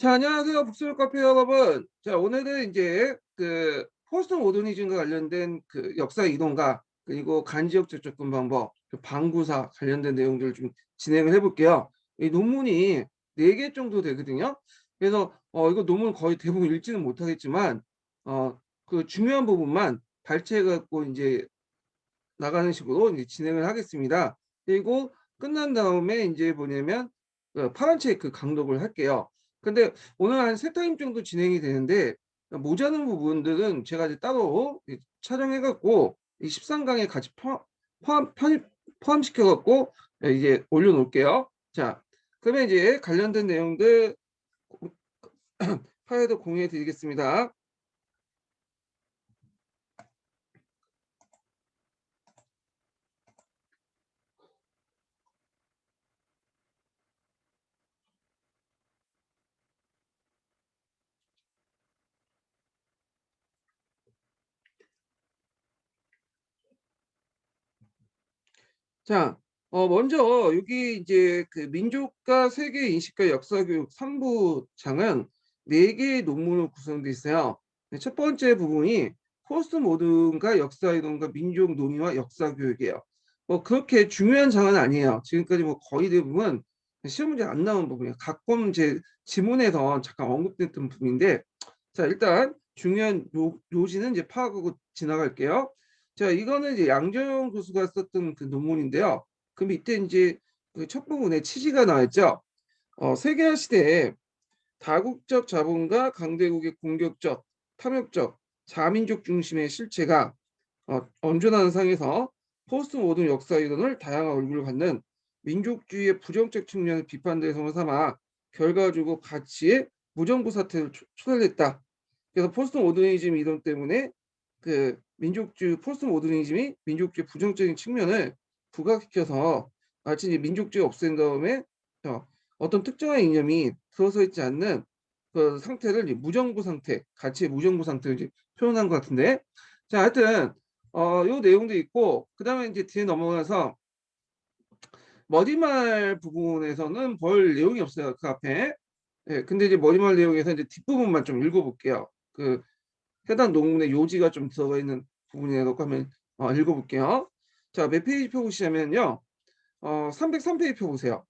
자, 안녕하세요. 북스몰 카페 여러분. 자, 오늘은 이제 그 포스트 모더니즘과 관련된 그 역사 이동과 그리고 간지역적 접근 방법, 그 방구사 관련된 내용들을 좀 진행을 해볼게요. 이 논문이 4개 정도 되거든요. 그래서 이거 논문 거의 대부분 읽지는 못하겠지만 그 중요한 부분만 발췌해 갖고 이제 나가는 식으로 이제 진행을 하겠습니다. 그리고 끝난 다음에 이제 뭐냐면 파란 책 강독을 할게요. 근데 오늘 한 3타임 정도 진행이 되는데 모자른 부분들은 제가 이제 따로 촬영해 갖고 이 13강에 같이 포함시켜 갖고 이제 올려놓을게요. 자, 그러면 이제 관련된 내용들 파일도 공유해 드리겠습니다. 자, 먼저 여기 이제 그 민족과 세계 인식과 역사교육 3부 장은 4개의 논문으로 구성되어 있어요. 네, 첫 번째 부분이 포스트 모던과 역사 이동과 민족 논의와 역사 교육이에요. 뭐 그렇게 중요한 장은 아니에요. 지금까지 뭐 거의 대부분 시험 문제 안 나온 부분이에요. 가끔 제 지문에서 잠깐 언급됐던 부분인데, 자, 일단 중요한 요지는 이제 파악하고 지나갈게요. 자, 이거는 이제 양정용 교수가 썼던 그 논문인데요. 그 밑에 이제 그 첫 부분에 취지가 나와 있죠. 세계화 시대에 다국적 자본과 강대국의 공격적, 탐욕적, 자민족 중심의 실체가 온전한 상에서 포스트 모던 역사 이론을 다양한 얼굴을 갖는 민족주의의 부정적 측면을 비판 대상으로 삼아 결과적으로 가치의 무정부 사태를 초래했다. 그래서 포스트 모더니즘 이론 때문에 그 민족주의 포스트 모더니즘이 민족주의 부정적인 측면을 부각시켜서 마치 이제 민족주의 없앤 다음에 어떤 특정한 이념이 들어서 있지 않는 그 상태를 이제 무정부 상태, 가치의 무정부 상태를 이제 표현한 것 같은데, 자, 하여튼 요 내용도 있고, 그다음에 이제 뒤에 넘어가서 머리말 부분에서는 별 내용이 없어요. 그 앞에. 예, 근데 이제 머리말 내용에서 이제 뒷부분만 좀 읽어볼게요. 그 해당 논문의 요지가 좀 들어가 있는 부분이라고 하면 읽어볼게요. 자, 몇 페이지 펴 보시면요. 303페이지 펴 보세요.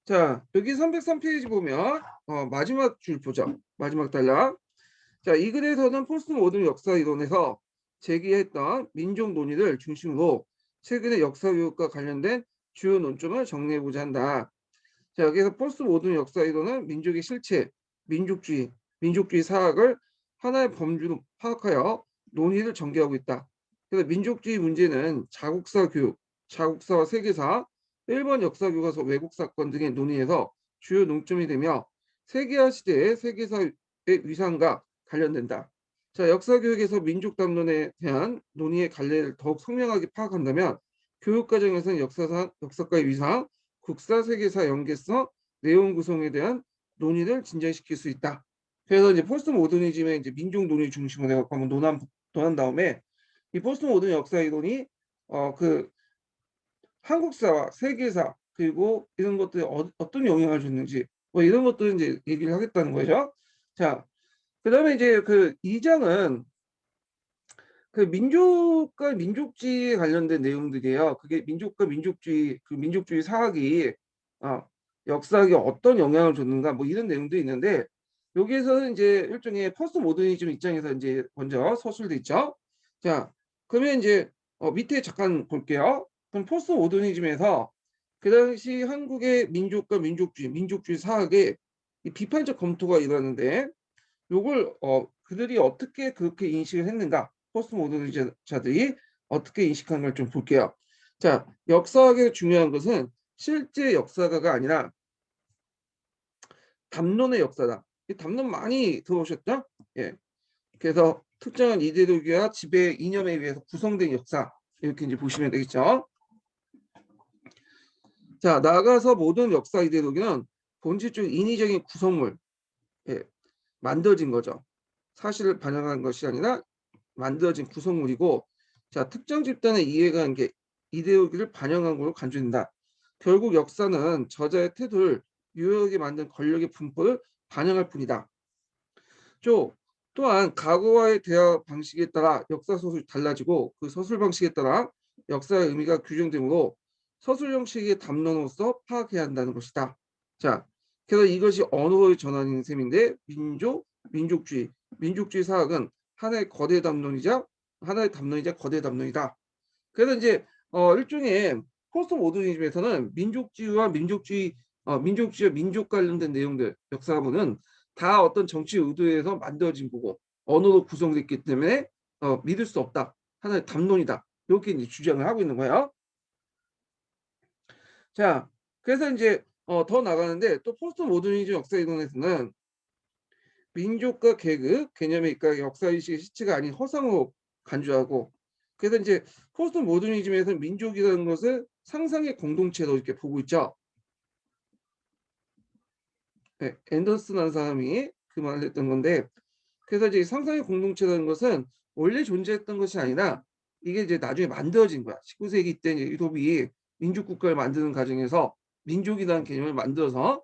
자, 여기 303페이지 보면 마지막 줄 보죠. 마지막 단락. 자, 이 글에서는 포스트 모던 역사 이론에서 제기했던 민족 논의를 중심으로 최근의 역사 교육과 관련된 주요 논점을 정리해보자 한다. 자, 여기서 포스트 모던 역사 이론은 민족의 실체, 민족주의 사학을 하나의 범주로 파악하여 논의를 전개하고 있다. 그래서 민족주의 문제는 자국사 교육, 자국사와 세계사, 일본 역사 교과서 왜곡 사건 등의 논의에서 주요 논점이 되며 세계화 시대의 세계사의 위상과 관련된다. 자, 역사 교육에서 민족 담론에 대한 논의의 갈래를 더욱 선명하게 파악한다면 교육 과정에서는 역사과의 위상, 국사, 세계사 연계성, 내용 구성에 대한 논의를 진전시킬 수 있다. 그래서 이제 포스트 모더니즘의 이제 민족 논의 중심으로 해갖고 한번 논한 다음에 이 포스트 모던 역사 이론이 그 한국사와 세계사 그리고 이런 것들이 어떤 영향을 줬는지 뭐 이런 것들 이제 얘기를 하겠다는 거죠. 자, 그다음에 이제 그 2장은 그 민족과 민족주의에 관련된 내용들이에요. 그게 민족과 민족주의, 그 민족주의 사학이 역사학에 어떤 영향을 줬는가 뭐 이런 내용도 있는데 여기에서는 이제 일종의 포스트 모더니즘 입장에서 이제 먼저 서술돼 있죠. 자, 그러면 이제 밑에 잠깐 볼게요. 그럼 포스트 모더니즘에서 그 당시 한국의 민족과 민족주의 사학의 이 비판적 검토가 일어나는데 요걸 그들이 어떻게 그렇게 인식을 했는가? 포스트 모더니자들이 어떻게 인식하는 걸 좀 볼게요. 자, 역사학의 중요한 것은 실제 역사가가 아니라 담론의 역사다. 이 담론 많이 들어오셨죠? 예. 그래서 특정한 이데올로기와 지배 이념에 의해서 구성된 역사 이렇게 이제 보시면 되겠죠. 자, 나아가서 모든 역사 이데올로기는 본질적 인위적인 구성물, 예, 만들어진 거죠. 사실을 반영한 것이 아니라 만들어진 구성물이고, 자, 특정 집단의 이해관계, 이데올기를 반영한 걸로 간주된다. 결국 역사는 저자의 태도를 유효하게 만든 권력의 분포를 반영할 뿐이다. 또한 과거와의 대화 방식에 따라 역사 소설이 달라지고 그 서술 방식에 따라 역사의 의미가 규정되므로 서술 형식의 담론으로서 파악해야 한다는 것이다. 자, 그래서 이것이 언어의 전환인 셈인데 민족주의 사학은 하나의 담론이자 거대 담론이다. 그래서 이제 일종의 포스트 모더니즘에서는 민족주의와 민족 관련된 내용들 역사문은 다 어떤 정치 의도에서 만들어진 거고 언어로 구성됐기 때문에 믿을 수 없다. 하나의 담론이다. 이렇게 이제 주장을 하고 있는 거예요. 자, 그래서 이제 더 나가는데 또 포스트 모더니즘 역사 이론에서는 민족과 계급 개념이 그러니까 역사의식의 실체가 아닌 허상으로 간주하고 그래서 이제 포스트 모더니즘에서는 민족이라는 것을 상상의 공동체로 이렇게 보고 있죠. 네, 앤더슨이라는 사람이 그 말을 했던 건데 그래서 이제 상상의 공동체라는 것은 원래 존재했던 것이 아니라 이게 이제 나중에 만들어진 거야. 19세기 때 이제 유럽이 민족 국가를 만드는 과정에서 민족이라는 개념을 만들어서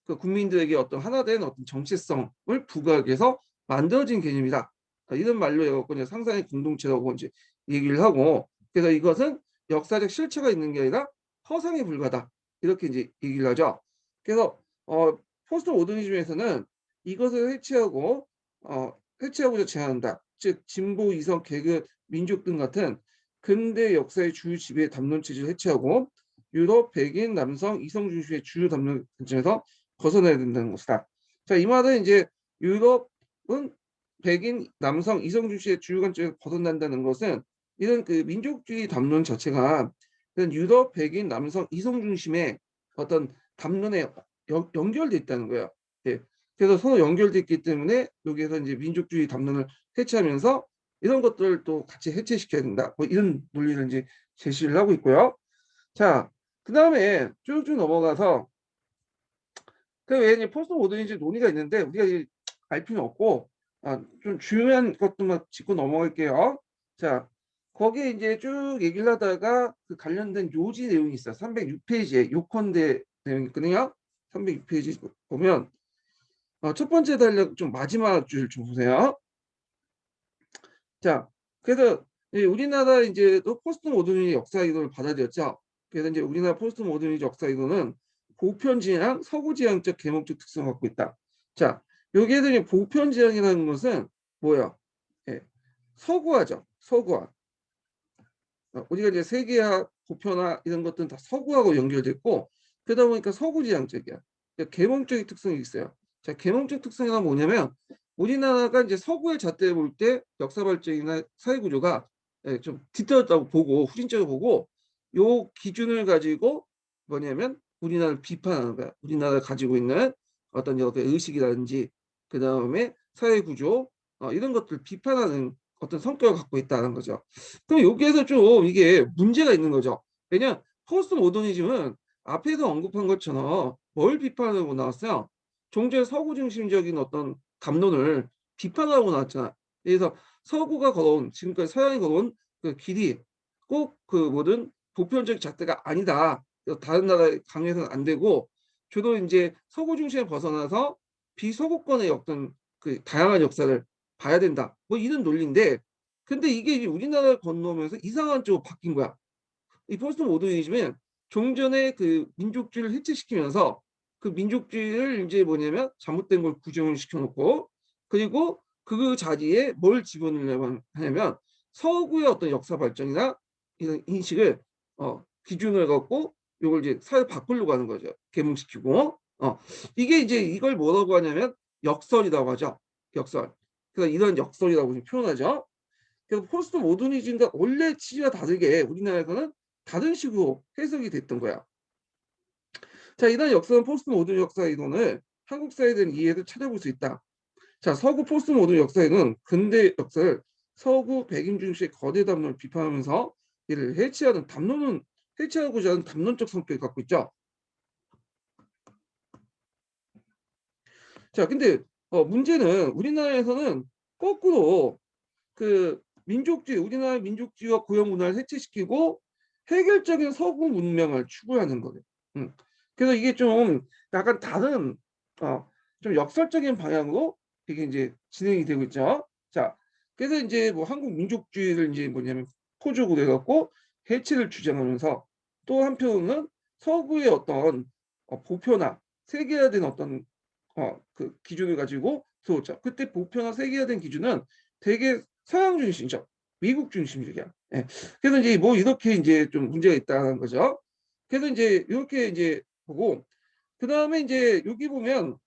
그 국민들에게 어떤 하나된 어떤 정체성을 부각하기 위해서 만들어진 개념이다. 이런 말로 해갖고 이제 상상의 공동체라고 이제 얘기를 하고 그래서 이것은 역사적 실체가 있는 게 아니라 허상에 불과하다. 이렇게 이제 얘기를 하죠. 그래서 포스트 모더니즘에서는 이것을 해체하고자 제안한다. 즉 진보, 이성, 계급, 민족 등 같은 근대 역사의 주요 지배 담론 체제를 해체하고 유럽, 백인, 남성, 이성 중심의 주요 담론 관점에서 벗어나야 된다는 것이다. 자, 이 말은 이제 유럽은 백인, 남성, 이성 중심의 주요 관점에서 벗어난다는 것은 이런 그 민족주의 담론 자체가 이런 유럽, 백인, 남성, 이성 중심의 어떤 담론에 연결돼 있다는 거예요. 예. 그래서 서로 연결돼 있기 때문에 여기에서 이제 민족주의 담론을 해체하면서 이런 것들도 같이 해체시켜야 된다. 뭐 이런 논리를 이제 제시를 하고 있고요. 자, 그 다음에 쭉쭉 넘어가서 그 외에 이제 포스트 모더니즘 논의가 있는데 우리가 이제 알 필요는 없고 좀 중요한 것들만 짚고 넘어갈게요. 자, 거기에 이제 쭉 얘기를 하다가 그 관련된 요지 내용이 있어요. 306페이지에 요컨대 내용이 있거든요. 306페이지 보면 첫 번째 단락 좀 마지막 줄 좀 보세요. 자, 그래서 우리나라 이제 또 포스트 모더니즘 역사 이론을 받아들였죠. 그래서 이제 우리나라 포스트 모더니즘 역사 이론은 보편지향, 서구지향적 계몽적 특성을 갖고 있다. 자, 여기에서 이제 보편지향이라는 것은 뭐야? 예, 서구화죠. 서구화. 우리가 이제 세계화, 보편화 이런 것들은 다 서구하고 연결됐고 그러다 보니까 서구지향적이야. 그러니까 계몽적인 특성이 있어요. 자, 계몽적 특성이 뭐냐면 우리나라가 이제 서구의 잣대를 볼 때 역사 발전이나 사회 구조가 좀 뒤떨어졌다고 보고 후진적으로 보고 요 기준을 가지고 뭐냐면 우리나라를 비판하는 거야. 우리나라가 가지고 있는 어떤 여러 의식이라든지 그 다음에 사회 구조 이런 것들 비판하는 어떤 성격을 갖고 있다는 거죠. 그럼 여기에서 좀 이게 문제가 있는 거죠. 왜냐 포스트 모더니즘은 앞에서 언급한 것처럼 뭘 비판하고 나왔어요? 종전 서구 중심적인 어떤 담론을 비판하고 나왔잖아. 그래서 서구가 걸어온 지금까지 서양이 걸어온 그 길이 꼭 그 뭐든 보편적 잣대가 아니다. 다른 나라에 강요해서는 안 되고 주로 이제 서구 중심에 벗어나서 비서구권의 어떤 그 다양한 역사를 봐야 된다. 뭐 이런 논리인데 근데 이게 우리나라를 건너면서 이상한 쪽으로 바뀐 거야. 이 포스트 모더니즘은 종전의 그 민족주의를 해체시키면서 그 민족주의를 이제 뭐냐면 잘못된 걸 구정을 시켜놓고 그리고 그 자리에 뭘 집어넣으려고 하냐면 서구의 어떤 역사 발전이나 이런 인식을 기준을 갖고 이걸 이제 사회 바꾸려고 하는 거죠. 계몽시키고 이게 이제 이걸 뭐라고 하냐면 역설이라고 하죠. 역설. 그래서 이런 역설이라고 표현하죠. 그래서 포스트 모더니즘과 원래 취지와 다르게 우리나라에서는 다른 식으로 해석이 됐던 거야. 자, 이런 역사는 포스트 모더니 역사 이론을 한국 사회에 대한 이해를 찾아볼 수 있다. 자, 서구 포스트 모더니 역사에는 근대 역사를 서구 백인 중심의 거대 담론을 비판하면서 이를 해체하고자 하는 담론적 성격을 갖고 있죠. 자, 근데 문제는 우리나라에서는 거꾸로 그 민족주의, 우리나라 민족주의와 고유 문화를 해체시키고 해결적인 서구 문명을 추구하는 거예요. 그래서 이게 좀 약간 다른 좀 역설적인 방향으로 이게 이제 진행이 되고 있죠. 자, 그래서 이제 뭐 한국 민족주의를 이제 뭐냐면 포족으로 해갖고 해체를 주장하면서 또 한편으로는 서구의 어떤 보편화, 세계화된 어떤 그 기준을 가지고 세웠죠. 그때 보편화, 세계화된 기준은 되게 서양 중심이죠. 미국 중심적이야. 예. 그래서 이제 뭐 이렇게 이제 좀 문제가 있다는 거죠. 그래서 이제 이렇게 이제 보고 그 다음에 이제 여기 보면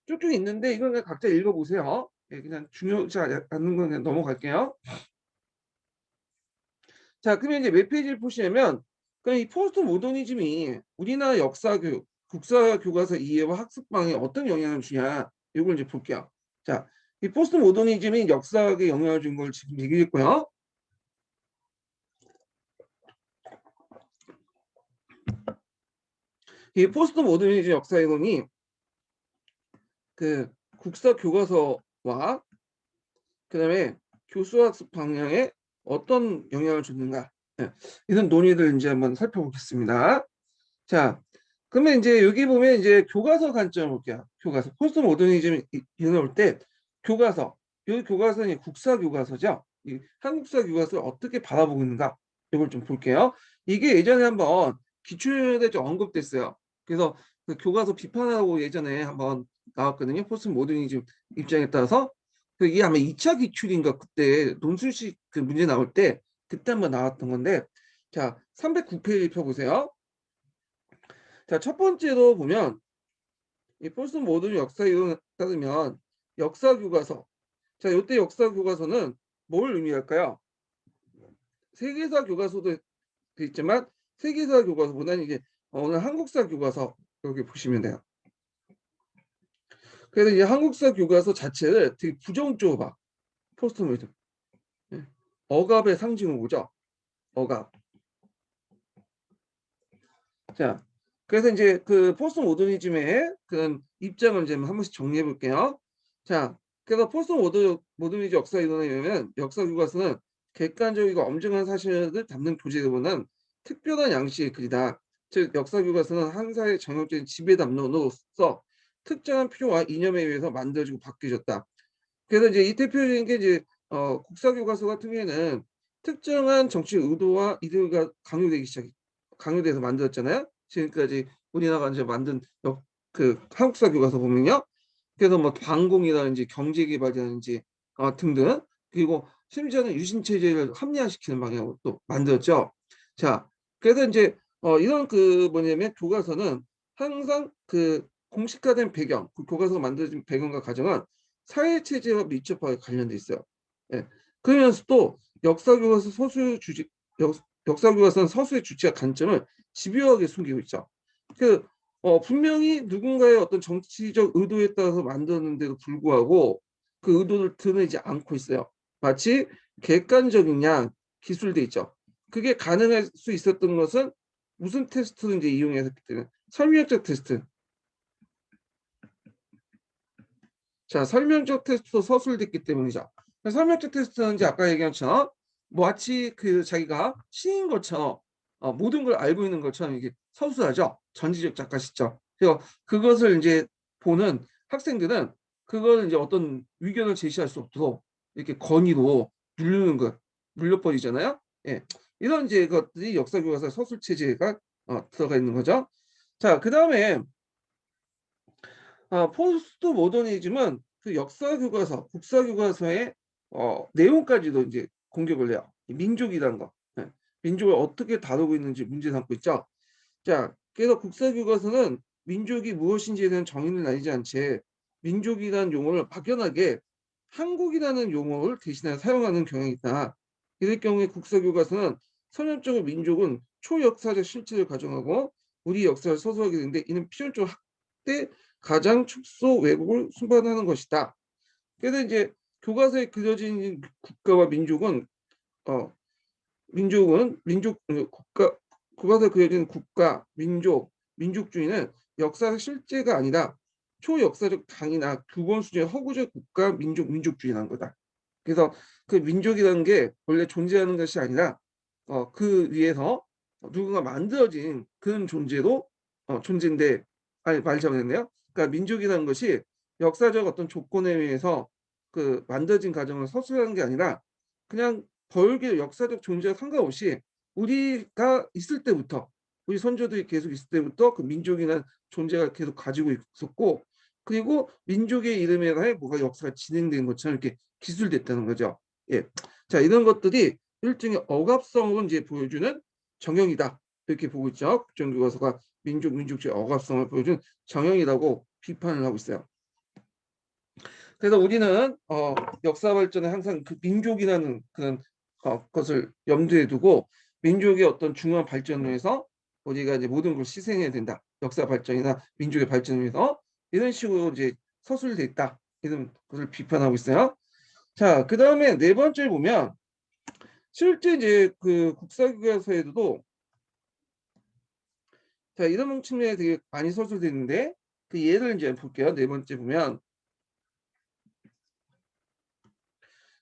쭉쭉 있는데 이건 그냥 각자 읽어보세요. 예, 그냥 중요하지 않는 건 그냥 넘어갈게요. 자, 그러면 이제 몇 페이지를 보시냐면 이 포스트 모더니즘이 우리나라 역사 교육, 국사 교과서 이해와 학습 방향에 어떤 영향을 주냐 이걸 이제 볼게요. 자, 이 포스트 모더니즘이 역사학에 영향을 준 걸 지금 얘기했고요. 이 포스트 모더니즘 역사 이론이 그 국사 교과서와 그다음에 교수학습 방향에 어떤 영향을 줬는가, 예, 이런 논의를 이제 한번 살펴보겠습니다. 자, 그러면 이제 여기 보면 이제 교과서 관점을 볼게요. 교과서 포스트 모더니즘 이럴 때 교과서, 여기 교과서는 국사 교과서죠. 이 한국사 교과서를 어떻게 바라보고 있는가 이걸 좀 볼게요. 이게 예전에 한번 기출에 좀 언급됐어요. 그래서 그 교과서 비판하고 예전에 한번 나왔거든요. 포스트 모더니즘 입장에 따라서 이게 아마 2차 기출인가 그때 논술식 그 문제 나올 때 그때 한번 나왔던 건데, 자 309페이지 펴보세요. 자, 첫 번째로 보면 이 포스트 모던 역사 이론에 따르면 역사 교과서. 자, 이때 역사 교과서는 뭘 의미할까요? 세계사 교과서도 있지만 세계사 교과서보다는 이게 오늘 한국사 교과서 여기 보시면 돼요. 그래서 이제 한국사 교과서 자체를 되게 부정적으로 봐. 포스트 모던. 억압의 상징으로 보죠. 억압. 자, 그래서 이제 그 포스트 모더니즘의 그런 입장을 이제 한 번씩 정리해 볼게요. 자, 그래서 포스트 모더니즘 역사 이론에 의하면 역사 교과서는 객관적이고 엄중한 사실을 담는 교재보다는 특별한 양식의 글이다. 즉 역사 교과서는 한 사회의 정형적인 지배 담론으로서 특정한 필요와 이념에 의해서 만들어지고 바뀌어졌다. 그래서 이제 이 대표적인 게 이제 국사 교과서 같은 경우에는 특정한 정치 의도와 이데올기가 강요돼서 만들었잖아요. 지금까지 우리나라가 이제 만든 그 한국사 교과서 보면요. 그래서 뭐 반공이라든지 경제개발이라든지 등등, 그리고 심지어는 유신체제를 합리화시키는 방향으로 또 만들었죠. 자, 그래서 이제 이런 그 뭐냐면 교과서는 항상 그 공식화된 배경, 그 교과서가 만들어진 배경과 과정은 사회체제와 밀접하게 관련돼 있어요. 예. 그러면서 또 역사교과서 서술 주제, 역사교과서는 서술의 주체와 관점을 집요하게 숨기고 있죠. 그 분명히 누군가의 어떤 정치적 의도에 따라서 만들었는데도 불구하고 그 의도를 드러내지 않고 있어요. 마치 객관적인 양 기술돼 있죠. 그게 가능할 수 있었던 것은 무슨 테스트를 이제 이용해서 했기 때문에 설명적 테스트. 자, 설명적 테스트도 서술됐기 때문이죠. 설명적 테스트는 이제 아까 얘기한 것처럼 마치 그 자기가 신인 것처럼 모든 걸 알고 있는 것처럼 이게 서술하죠. 전지적 작가 시점. 그래서 그것을 이제 보는 학생들은 그걸 이제 어떤 의견을 제시할 수 없도록 이렇게 건의로 누르는 것, 눌려버리잖아요. 예. 이런 이제 것들이 역사 교과서 서술 체제가 들어가 있는 거죠. 자, 그 다음에 포스트 모더니즘은 그 역사 교과서, 국사 교과서의 내용까지도 이제 공격을 해요. 민족이라는 거, 네. 민족을 어떻게 다루고 있는지 문제 삼고 있죠. 자, 그래서 국사 교과서는 민족이 무엇인지에 대한 정의는 아니지 않지 민족이라는 용어를 막연하게 한국이라는 용어를 대신해 사용하는 경향이 있다. 이럴 경우에 국사 교과서는 선언적으로 민족은 초역사적 실체를 가정하고 우리 역사를 서술하게 되는데 이는 필연적 학대 가장 축소 왜곡을 수반하는 것이다. 그래서 이제 교과서에 그려진 국가와 민족은 어 민족 국가 교과서에 그려진 국가 민족 민족주의는 역사적 실제가 아니라 초역사적 당이나 규범 수준의 허구적 국가 민족주의라는 거다. 그래서 그 민족이라는 게 원래 존재하는 것이 아니라 그 위에서 누군가 만들어진 그런 존재로 존재인데 아니 말 잘못했네요. 그러니까 민족이라는 것이 역사적 어떤 조건에 의해서 그 만들어진 과정을 서술하는 게 아니라 그냥 벌게 역사적 존재와 상관없이 우리가 있을 때부터 우리 선조들이 계속 있을 때부터 그 민족이라는 존재가 계속 가지고 있었고 그리고 민족의 이름에 대해 뭐가 역사가 진행된 것처럼 이렇게 기술됐다는 거죠. 예. 자, 이런 것들이 일종의 억압성을 이제 보여주는 정형이다. 이렇게 보고 있죠. 국정교과서가 민족주의 억압성을 보여준 정형이라고 비판을 하고 있어요. 그래서 우리는 역사 발전에 항상 그 민족이라는 그런 것을 염두에 두고 민족의 어떤 중요한 발전을 위해서 우리가 이제 모든 걸 희생해야 된다. 역사 발전이나 민족의 발전을 위해서 이런 식으로 이제 서술돼 있다. 이런 것을 비판하고 있어요. 자, 그 다음에 네 번째 보면 실제 이제 그 국사교과서에도 자 이런 측면에 되게 많이 서술돼 있는데 그 예를 이제 볼게요. 네 번째 보면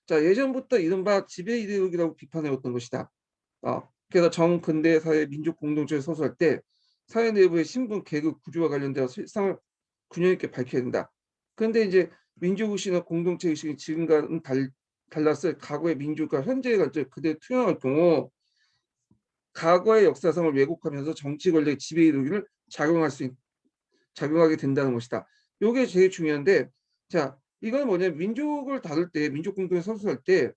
자 예전부터 이른바 지배 이데올로기라고 비판해왔던 것이다. 그래서 정근대 사회 민족 공동체를 서술할 때 사회 내부의 신분 계급 구조와 관련되어 실상을 균형 있게 밝혀야 된다. 그런데 이제 민족의식이나 공동체 의식이 지금과는 달랐을 과거의 민족과 현재의 관점을 그대로 투영할 경우 과거의 역사성을 왜곡하면서 정치 권력의 지배 이루기를 작용하게 된다는 것이다. 이게 제일 중요한데, 자, 이건 뭐냐, 민족을 다룰 때, 민족 공동체 서술할 때,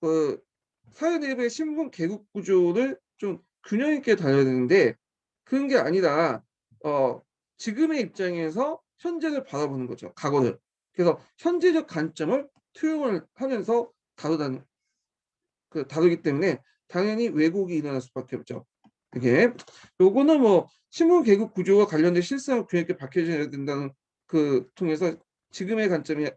그 사회 내부의 신분 계급 구조를 좀 균형 있게 다뤄야 되는데 그런 게 아니라 지금의 입장에서 현재를 바라보는 거죠. 과거를. 그래서 현재적 관점을 투영을 하면서 다루기 때문에 당연히 왜곡이 일어날 수밖에 없죠. 이게 요거는 뭐 신분 계급 구조와 관련된 실상을 균형 있게 밝혀져야 된다는 그 통해서 지금의 관점에서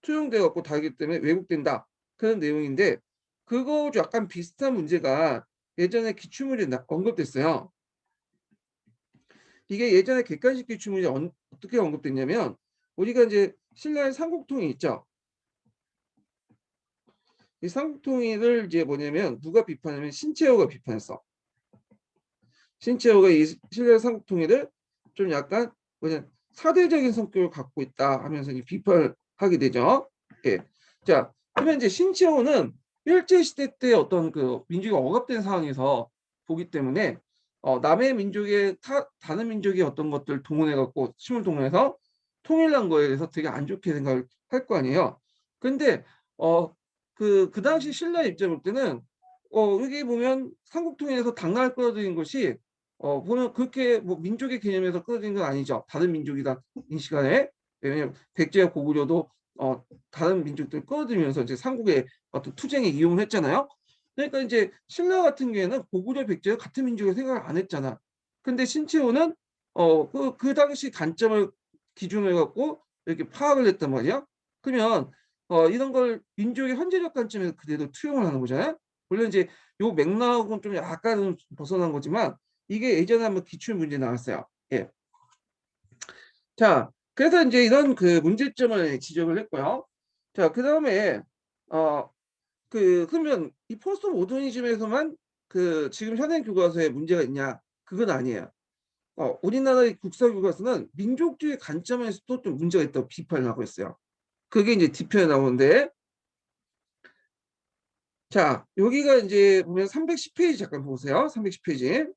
투영되어 갖고 다르기 때문에 왜곡된다 그런 내용인데 그거 약간 비슷한 문제가 예전에 기출문제 언급됐어요. 이게 예전에 객관식 기출문제 어떻게 언급됐냐면 우리가 이제 신라의 삼국통이 있죠. 이 삼국통일을 이제 뭐냐면 누가 비판하면 신채호가 비판했어. 신채호가 이 신라의 삼국통일을 좀 약간 뭐냐 사대적인 성격을 갖고 있다 하면서 비판을 하게 되죠. 예. 자, 그러면 이제 신채호는 일제 시대 때 어떤 그 민족이 억압된 상황에서 보기 때문에 남의 민족의 다른 민족의 어떤 것들 동원해 갖고 힘을 동원해서 통일한 거에 대해서 되게 안 좋게 생각을 할 거 아니에요. 근데 그 당시 신라 입장 볼 때는 여기 보면 삼국통일에서 당나라를 끌어들인 것이 보면 그렇게 뭐 민족의 개념에서 끌어들인 건 아니죠. 다른 민족이다 이 시간에 왜냐면 백제와 고구려도 다른 민족들 끌어들이면서 이제 삼국의 어떤 투쟁에 이용을 했잖아요. 그러니까 이제 신라 같은 경우에는 고구려 백제가 같은 민족을 생각을 안 했잖아. 근데 신채호는 그 당시 관점을 기준으로 갖고 이렇게 파악을 했단 말이야. 그러면 이런 걸 민족의 현재적 관점에서 그대로 투영을 하는 거잖아요. 물론 이제 요 맥락은 좀 약간은 벗어난 거지만 이게 예전에 한번 기출 문제 나왔어요. 예. 자, 그래서 이제 이런 그 문제점을 지적을 했고요. 자, 그 다음에 그러면 이 포스트 모더니즘에서만 그 지금 현행 교과서에 문제가 있냐? 그건 아니에요. 우리나라의 국사 교과서는 민족주의 관점에서도 좀 문제가 있다고 비판을 하고 있어요. 그게 이제 뒤편에 나오는데, 자, 여기가 이제 보면 310페이지 잠깐 보세요. 310페이지.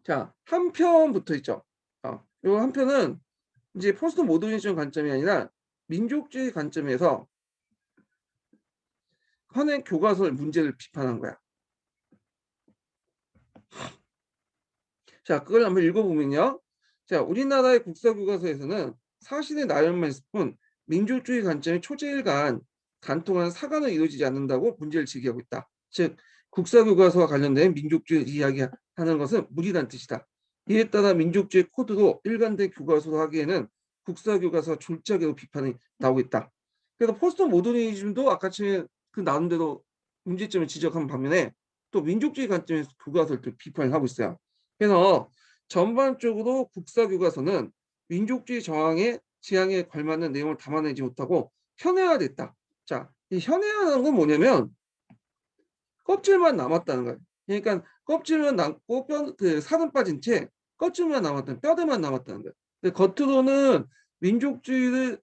자, 한 편 붙어 있죠. 요 한 편은 이제 포스트 모더니즘 관점이 아니라 민족주의 관점에서 현행 교과서의 문제를 비판한 거야. 자, 그걸 한번 읽어보면요. 자, 우리나라의 국사교과서에서는 사실의 나열만 있을 뿐 민족주의 관점의 초제일간 간통한 사관은 이루어지지 않는다고 문제를 제기하고 있다. 즉, 국사교과서와 관련된 민족주의 이야기하는 것은 무리란 뜻이다. 이에 따라 민족주의 코드로 일관된 교과서로 하기에는 국사교과서 졸작으로 비판이 나오고 있다. 그래서 포스트 모더니즘도 아까 그 나온 대로 문제점을 지적한 반면에 또 민족주의 관점에서 교과서를 또 비판을 하고 있어요. 그래서 전반적으로 국사교과서는 민족주의 지향에 걸맞는 내용을 담아내지 못하고 현해화됐다. 자, 이 현해하는 건 뭐냐면 껍질만 남았다는 거예요. 그러니까 껍질만 남고 살은 빠진 채 껍질만 남았다는, 뼈대만 남았다는 거예요. 근데 겉으로는 민족주의를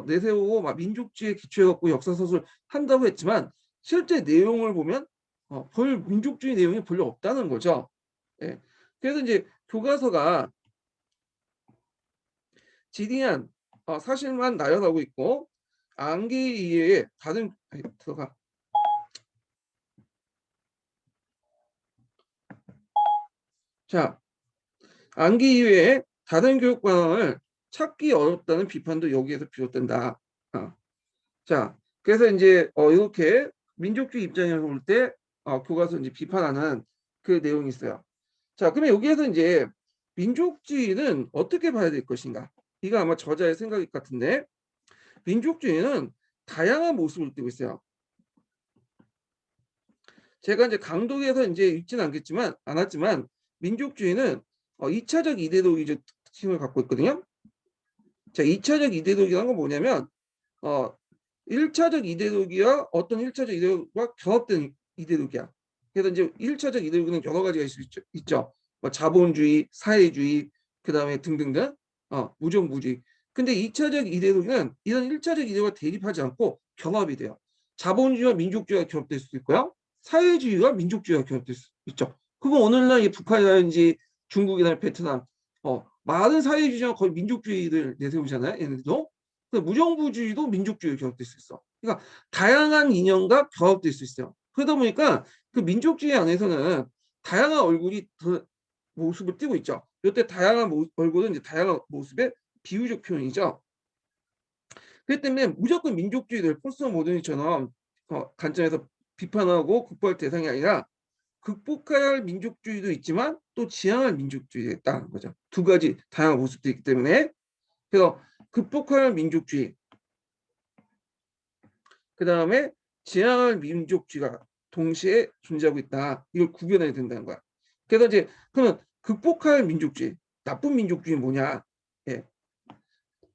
내세우고 막 민족주의에 기초해갖고 역사서술 한다고 했지만 실제 내용을 보면 별 민족주의 내용이 별로 없다는 거죠. 예. 그래서 이제 교과서가 지리한 사실만 나열하고 있고 암기 이외에 다른 들어가. 자, 암기 이외에 다른 교육 방향을 찾기 어렵다는 비판도 여기에서 비롯된다. 자, 그래서 이제 이렇게 민족주의 입장에서 볼 때 교과서 이제 비판하는 그 내용이 있어요. 자, 그러면 여기에서 이제 민족주의는 어떻게 봐야 될 것인가? 이거 아마 저자의 생각일 것 같은데 민족주의는 다양한 모습을 띠고 있어요. 제가 이제 강독에서 이제 읽지는 않았지만 민족주의는 2차적 이데올로기적 특징을 갖고 있거든요. 자, 2차적 이데올로기라는 건 뭐냐면 1차적 이데올로기와 어떤 1차적 이데올로기와 결합된 이데올로기야. 그래서 이제 1차적 이데올로기는 여러 가지가 있을 수 있죠. 뭐 자본주의, 사회주의, 그다음에 등등등 무정부주의. 근데 2차적 이데올로기는 이런 1차적 이데올로기와 대립하지 않고 결합이 돼요. 자본주의와 민족주의가 결합될 수도 있고요. 사회주의와 민족주의가 결합될 수 있죠. 그거 오늘날 이 북한이라든지 중국이나 베트남 많은 사회주의와 거의 민족주의를 내세우잖아요. 얘네들도. 무정부주의도 민족주의에 결합될 수 있어. 그러니까 다양한 이념과 결합될 수 있어요. 그러다 보니까 그 민족주의 안에서는 다양한 얼굴이 모습을 띠고 있죠. 이때 다양한 얼굴은 이제 다양한 모습의 비유적 표현이죠. 그렇기 때문에 무조건 민족주의를 포스트 모더니처럼 관점에서 비판하고 극복할 대상이 아니라 극복해야 할 민족주의도 있지만 또 지향할 민족주의가 있다는 거죠. 두 가지 다양한 모습도 있기 때문에 그래서 극복할 민족주의 그 다음에 지향할 민족주의가 동시에 존재하고 있다. 이걸 구별해야 된다는 거야. 그래서 이제 그러면 극복할 민족주의, 나쁜 민족주의는 뭐냐? 예.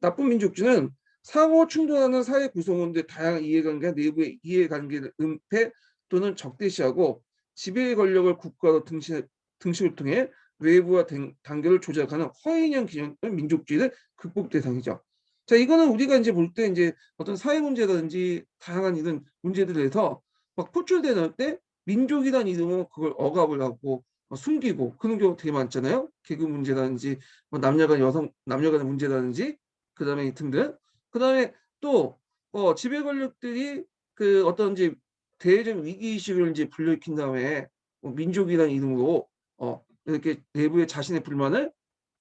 나쁜 민족주의는 상호 충돌하는 사회 구성원들의 다양한 이해관계, 내부의 이해관계를 은폐 또는 적대시하고 지배 권력을 국가로 등식을 통해 외부와 단결을 조작하는 허위인형 기존의 민족주의를 극복 대상이죠. 자, 이거는 우리가 이제 볼 때 이제 어떤 사회 문제라든지 다양한 이런 문제들에 대해서 막 포출되는 때 민족이라는 이름으로 그걸 억압을 하고 숨기고 그런 경우 되게 많잖아요. 계급 문제라든지 뭐 남녀 간의 문제라든지 그다음에 등등. 그다음에 또 지배 권력들이 그 어떤 이제 대외적 위기 의식을 이제 불러일으킨 다음에 민족이라는 이름으로 이렇게 내부의 자신의 불만을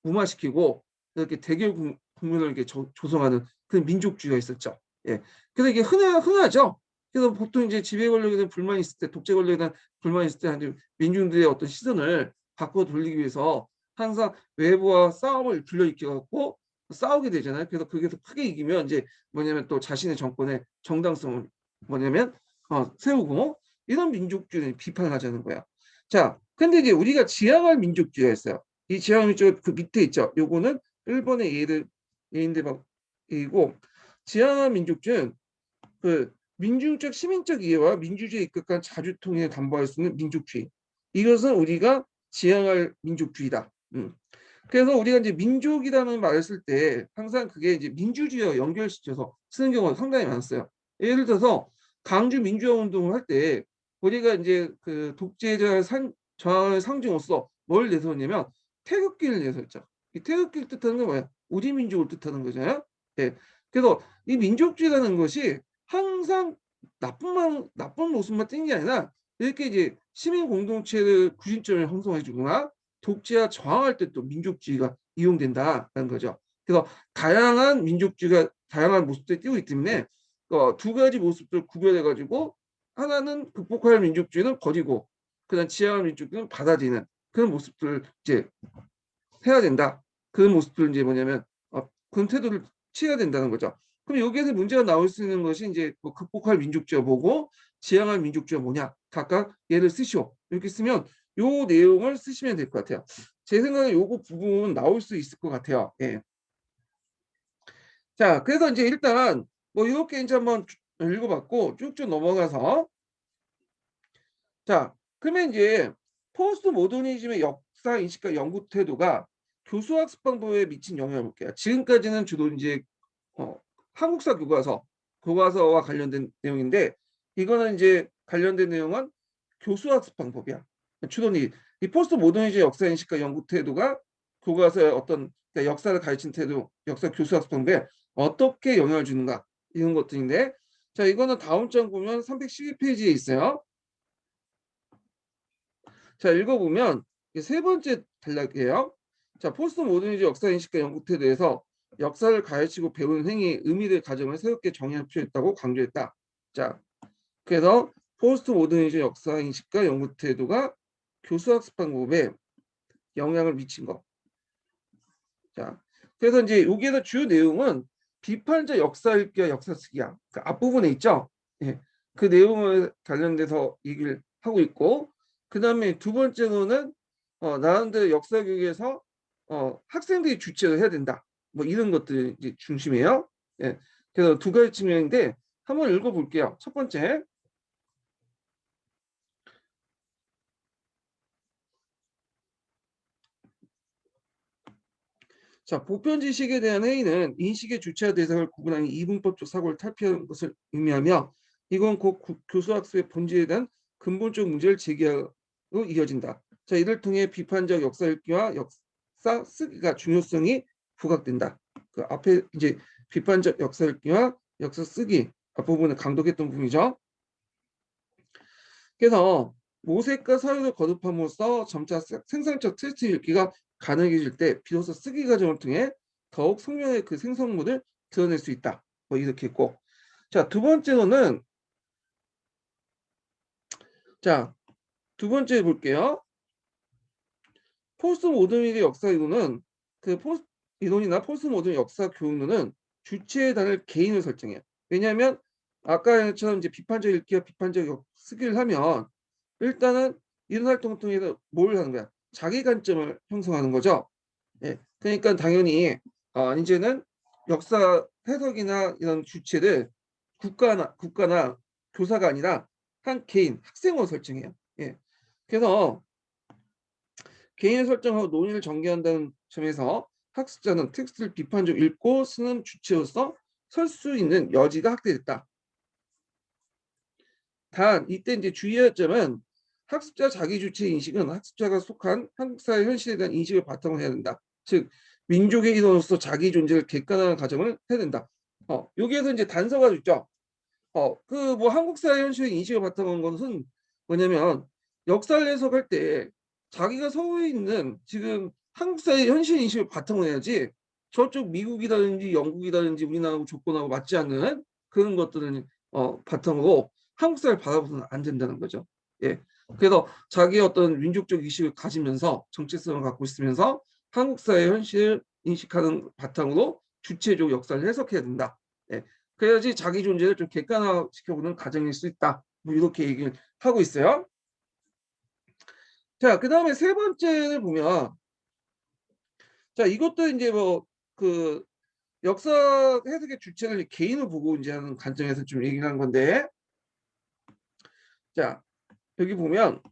무마시키고 이렇게 대결 국면을 이렇게 조성하는 그런 민족주의가 있었죠. 예. 그래서 이게 흔하죠. 그래서 보통 이제 지배 권력에 대한 불만이 있을 때, 독재 권력에 대한 불만이 있을 때 민중들의 어떤 시선을 바꿔 돌리기 위해서 항상 외부와 싸움을 불러일으켜갖고 싸우게 되잖아요. 그래서 거기서 크게 이기면 이제 뭐냐면 또 자신의 정권의 정당성을 뭐냐면 세우고 이런 민족주의를 비판하자는 거야. 자, 근데 이제 우리가 지향할 민족주의가 있어요. 이 지향 민족 그 밑에 있죠. 요거는 일본의 예인대박이고 지향할 민족주의는 그 민중적 시민적 이해와 민주주의에 입각한 자주통일을 담보할 수 있는 민족주의. 이것은 우리가 지향할 민족주의다. 그래서 우리가 이제 민족이라는 말을 쓸 때 항상 그게 이제 민주주의와 연결시켜서 쓰는 경우가 상당히 많았어요. 예를 들어서 강주 민주화 운동을 할 때 우리가 이제 그 독재자의 저항을 상징으로서 뭘 내세웠냐면 태극기를 내세웠죠. 이 태극기를 뜻하는 건 뭐야? 우리 민족을 뜻하는 거잖아요. 예. 그래서 이 민족주의라는 것이 항상 나쁜 모습만 띈 게 아니라 이렇게 이제 시민 공동체를 구심점을 형성해 주거나 독재와 저항할 때 또 민족주의가 이용된다는 거죠. 그래서 다양한 민족주의가 다양한 모습들을 띄고 있기 때문에 두 가지 모습들을 구별해 가지고 하나는 극복할 민족주의는 버리고 그다음 지향할 민족주의는 받아들이는 그런 모습들을 이제 해야 된다. 그런 모습들은 이제 뭐냐면 그런 태도를 취해야 된다는 거죠. 그럼 여기에서 문제가 나올 수 있는 것이 이제 뭐 극복할 민족주의가 뭐고 지향할 민족주의가 뭐냐 각각 예를 쓰시오 이렇게 쓰면 요 내용을 쓰시면 될 것 같아요. 제 생각에 요거 부분 나올 수 있을 것 같아요. 예. 자, 그래서 이제 일단 뭐 이렇게 이제 한번 읽어봤고 쭉쭉 넘어가서 자 그러면 이제 포스트 모더니즘의 역사 인식과 연구 태도가 교수학습 방법에 미친 영향을 볼게요. 지금까지는 주로 이제 어, 한국사 교과서와 관련된 내용인데 이거는 이제 관련된 내용은 교수학습 방법이야. 주로 이 포스트 모더니즘 역사 인식과 연구 태도가 교과서의 어떤 그러니까 역사를 가르친 태도, 역사 교수학습 방법에 어떻게 영향을 주는가 이런 것들인데 자 이거는 다음 장 보면 312페이지에 있어요. 자 읽어보면 세 번째 단락이에요. 자 포스트 모더니즘 역사 인식과 연구 태도에서 역사를 가르치고 배우는 행위의 의미를 가정을 새롭게 정의할 필요 있다고 강조했다. 자 그래서 포스트 모더니즘 역사 인식과 연구 태도가 교수학습 방법에 영향을 미친 거. 자 그래서 이제 여기에서 주요 내용은 비판적 역사 읽기와 역사 쓰기야. 그 앞부분에 있죠. 예. 그 내용을 관련돼서 얘기를 하고 있고 그 다음에 두 번째로는 나름대로 역사 교육에서 학생들이 주체를 해야 된다. 뭐 이런 것들 이제 중심이에요. 예. 그래서 두 가지 측면인데 한번 읽어볼게요. 첫 번째. 자, 보편 지식에 대한 회의는 인식의 주체와 대상을 구분하는 이분법적 사고를 탈피하는 것을 의미하며 이건 곧 교수학습의 본질에 대한 근본적 문제를 제기하고 이어진다. 자, 이를 통해 비판적 역사 읽기와 역사 쓰기가 중요성이 부각된다. 그 앞에 이제 비판적 역사 읽기와 역사 쓰기 앞부분에 강독했던 부분이죠. 그래서 모색과 사유를 거듭함으로써 점차 생산적 텍스트 읽기가 가능해질 때 비로소 쓰기 과정을 통해 더욱 성명의 그 생성물을 드러낼 수 있다. 뭐 이렇게 했고 자, 두 번째로는 자, 두 번째 볼게요. 포스트 모더니즘 역사 이론은 그 포스트 이론이나 포스트 모더니즘 역사 교육론은 주체에 단을 개인을 설정해요. 왜냐하면 아까처럼 이제 비판적 읽기와 비판적 쓰기를 하면 일단은 이런 활동을 통해서 뭘 하는 거야? 자기 관점을 형성하는 거죠. 예. 그러니까 당연히 이제는 역사 해석이나 이런 주체를 국가나 교사가 아니라 한 개인 학생으로 설정해요. 예. 그래서 개인을 설정하고 논의를 전개한다는 점에서 학습자는 텍스트를 비판적으로 읽고 쓰는 주체로서 설 수 있는 여지가 확대됐다. 단 이때 이제 주의할 점은 학습자 자기주체 인식은 학습자가 속한 한국 사회 현실에 대한 인식을 바탕으로 해야 된다. 즉 민족의 일원으로서 자기 존재를 객관화하는 과정을 해야 된다. 여기에서 이제 단서가 있죠. 그 뭐 한국 사회 현실의 인식을 바탕으로 한 것은 뭐냐면 역사를 해석할 때 자기가 서울에 있는 지금 한국 사회 현실 인식을 바탕으로 해야지 저쪽 미국이라든지 영국이라든지 우리나라하고 조건하고 맞지 않는 그런 것들은 바탕으로 한국 사회를 바라보서는 안 된다는 거죠. 예. 그래서 자기의 어떤 민족적 의식을 가지면서 정체성을 갖고 있으면서 한국 사회 현실을 인식하는 바탕으로 주체적 역사를 해석해야 된다. 예. 그래야지 자기 존재를 좀 객관화시켜보는 과정일 수 있다. 뭐 이렇게 얘기를 하고 있어요. 자, 그 다음에 세 번째를 보면 자, 이것도 이제 뭐 그 역사 해석의 주체를 개인을 보고 이제 하는 관점에서 좀 얘기를 한 건데 자, 여기 보면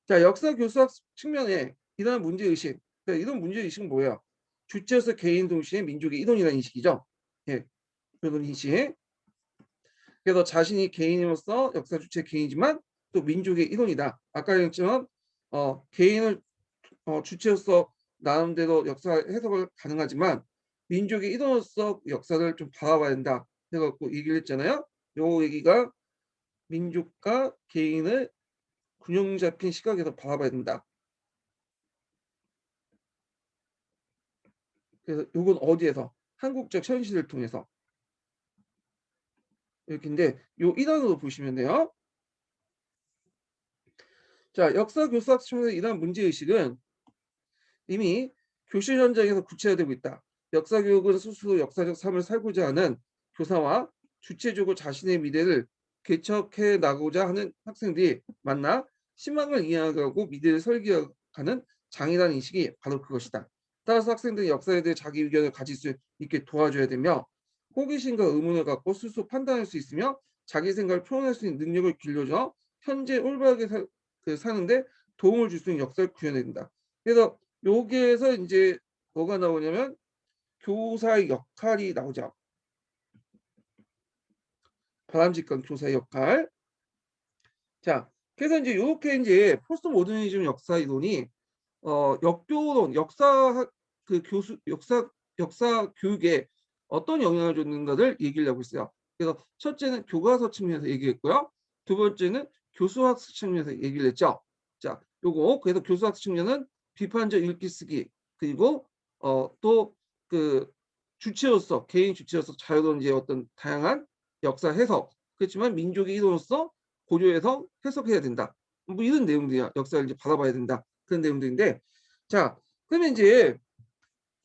자, 역사 교수학 측면에 이런 문제의식 이런 문제의식은 뭐예요? 주체에서 개인 동시에 민족의 이동이라는 인식이죠. 예, 이런 인식. 그래서 자신이 개인으로서 역사 주체 개인이지만 또 민족의 일원이다. 아까 얘기했지만 개인을 주체로서 나름대로 역사 해석을 가능하지만 민족의 일원으로서 역사를 좀 바라봐야 된다. 해갖고 얘기를 했잖아요. 요 얘기가 민족과 개인을 균형 잡힌 시각에서 바라봐야 된다. 그래서 요건 어디에서? 한국적 현실을 통해서. 이렇게인데 요 1단으로 보시면 돼요. 자, 역사 교수학 측면에서 이러한 문제의식은 이미 교실 현장에서 구체화되고 있다. 역사 교육은 스스로 역사적 삶을 살고자 하는 교사와 주체적으로 자신의 미래를 개척해 나가고자 하는 학생들이 만나 희망을 이해하고 미래를 설계하는 장이라는 인식이 바로 그것이다. 따라서 학생들이 역사에 대해 자기 의견을 가질 수 있게 도와줘야 되며 호기심과 의문을 갖고 스스로 판단할 수 있으며 자기 생각을 표현할 수 있는 능력을 길러줘 현재 올바르게 사는데 도움을 줄 수 있는 역사를 구현해야 된다. 그래서 여기에서 이제 뭐가 나오냐면 교사의 역할이 나오죠. 바람직한 교사의 역할. 자, 그래서 이제 이렇게 이제 포스트 모더니즘 역사 이론이 역교론, 역사 교육에 어떤 영향을 줬는가를 얘기를 하고 있어요. 그래서 첫째는 교과서 측면에서 얘기했고요. 두 번째는 교수학 측면에서 얘기를 했죠. 자, 요거 그래서 교수학 측면은 비판적 읽기 쓰기 그리고 또 그 주체로서 개인 주체로서 자유로운 이제 어떤 다양한 역사 해석 그렇지만 민족의 이론으로서 고려해서 해석해야 된다. 뭐 이런 내용들이야. 역사를 이제 바라봐야 된다. 그런 내용들인데 자, 그러면 이제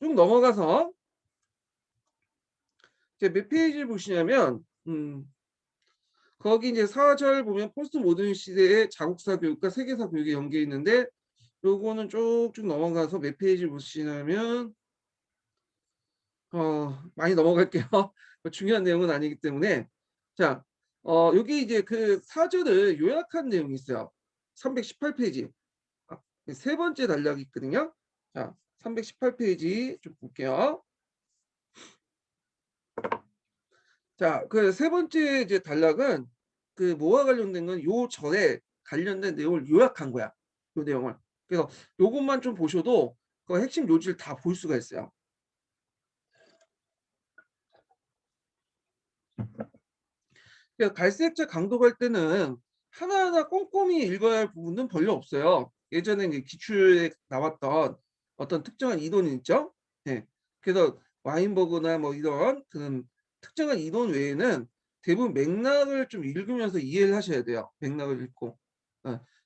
쭉 넘어가서 이제 몇 페이지를 보시냐면 거기 이제 4절 보면 포스트 모던 시대의 자국사 교육과 세계사 교육이 연계해 있는데 요거는 쭉쭉 넘어가서 몇 페이지 보시냐면 많이 넘어갈게요. 중요한 내용은 아니기 때문에 자, 여기 이제 그 4절을 요약한 내용이 있어요. 318페이지. 세 번째 단락이 있거든요. 자, 318페이지 좀 볼게요. 자, 그 세 번째 이제 단락은 그 뭐와 관련된 건 요 절에 관련된 내용을 요약한 거야. 요 내용을. 그래서 요것만 좀 보셔도 그 핵심 요지를 다 볼 수가 있어요. 그래서 갈색자 강독할 때는 하나하나 꼼꼼히 읽어야 할 부분은 별로 없어요. 예전에 이제 기출에 나왔던 어떤 특정한 이론이 있죠. 네. 그래서 와인버그나 뭐 이런 그런 특정한 이론 외에는 대부분 맥락을 좀 읽으면서 이해를 하셔야 돼요. 맥락을 읽고.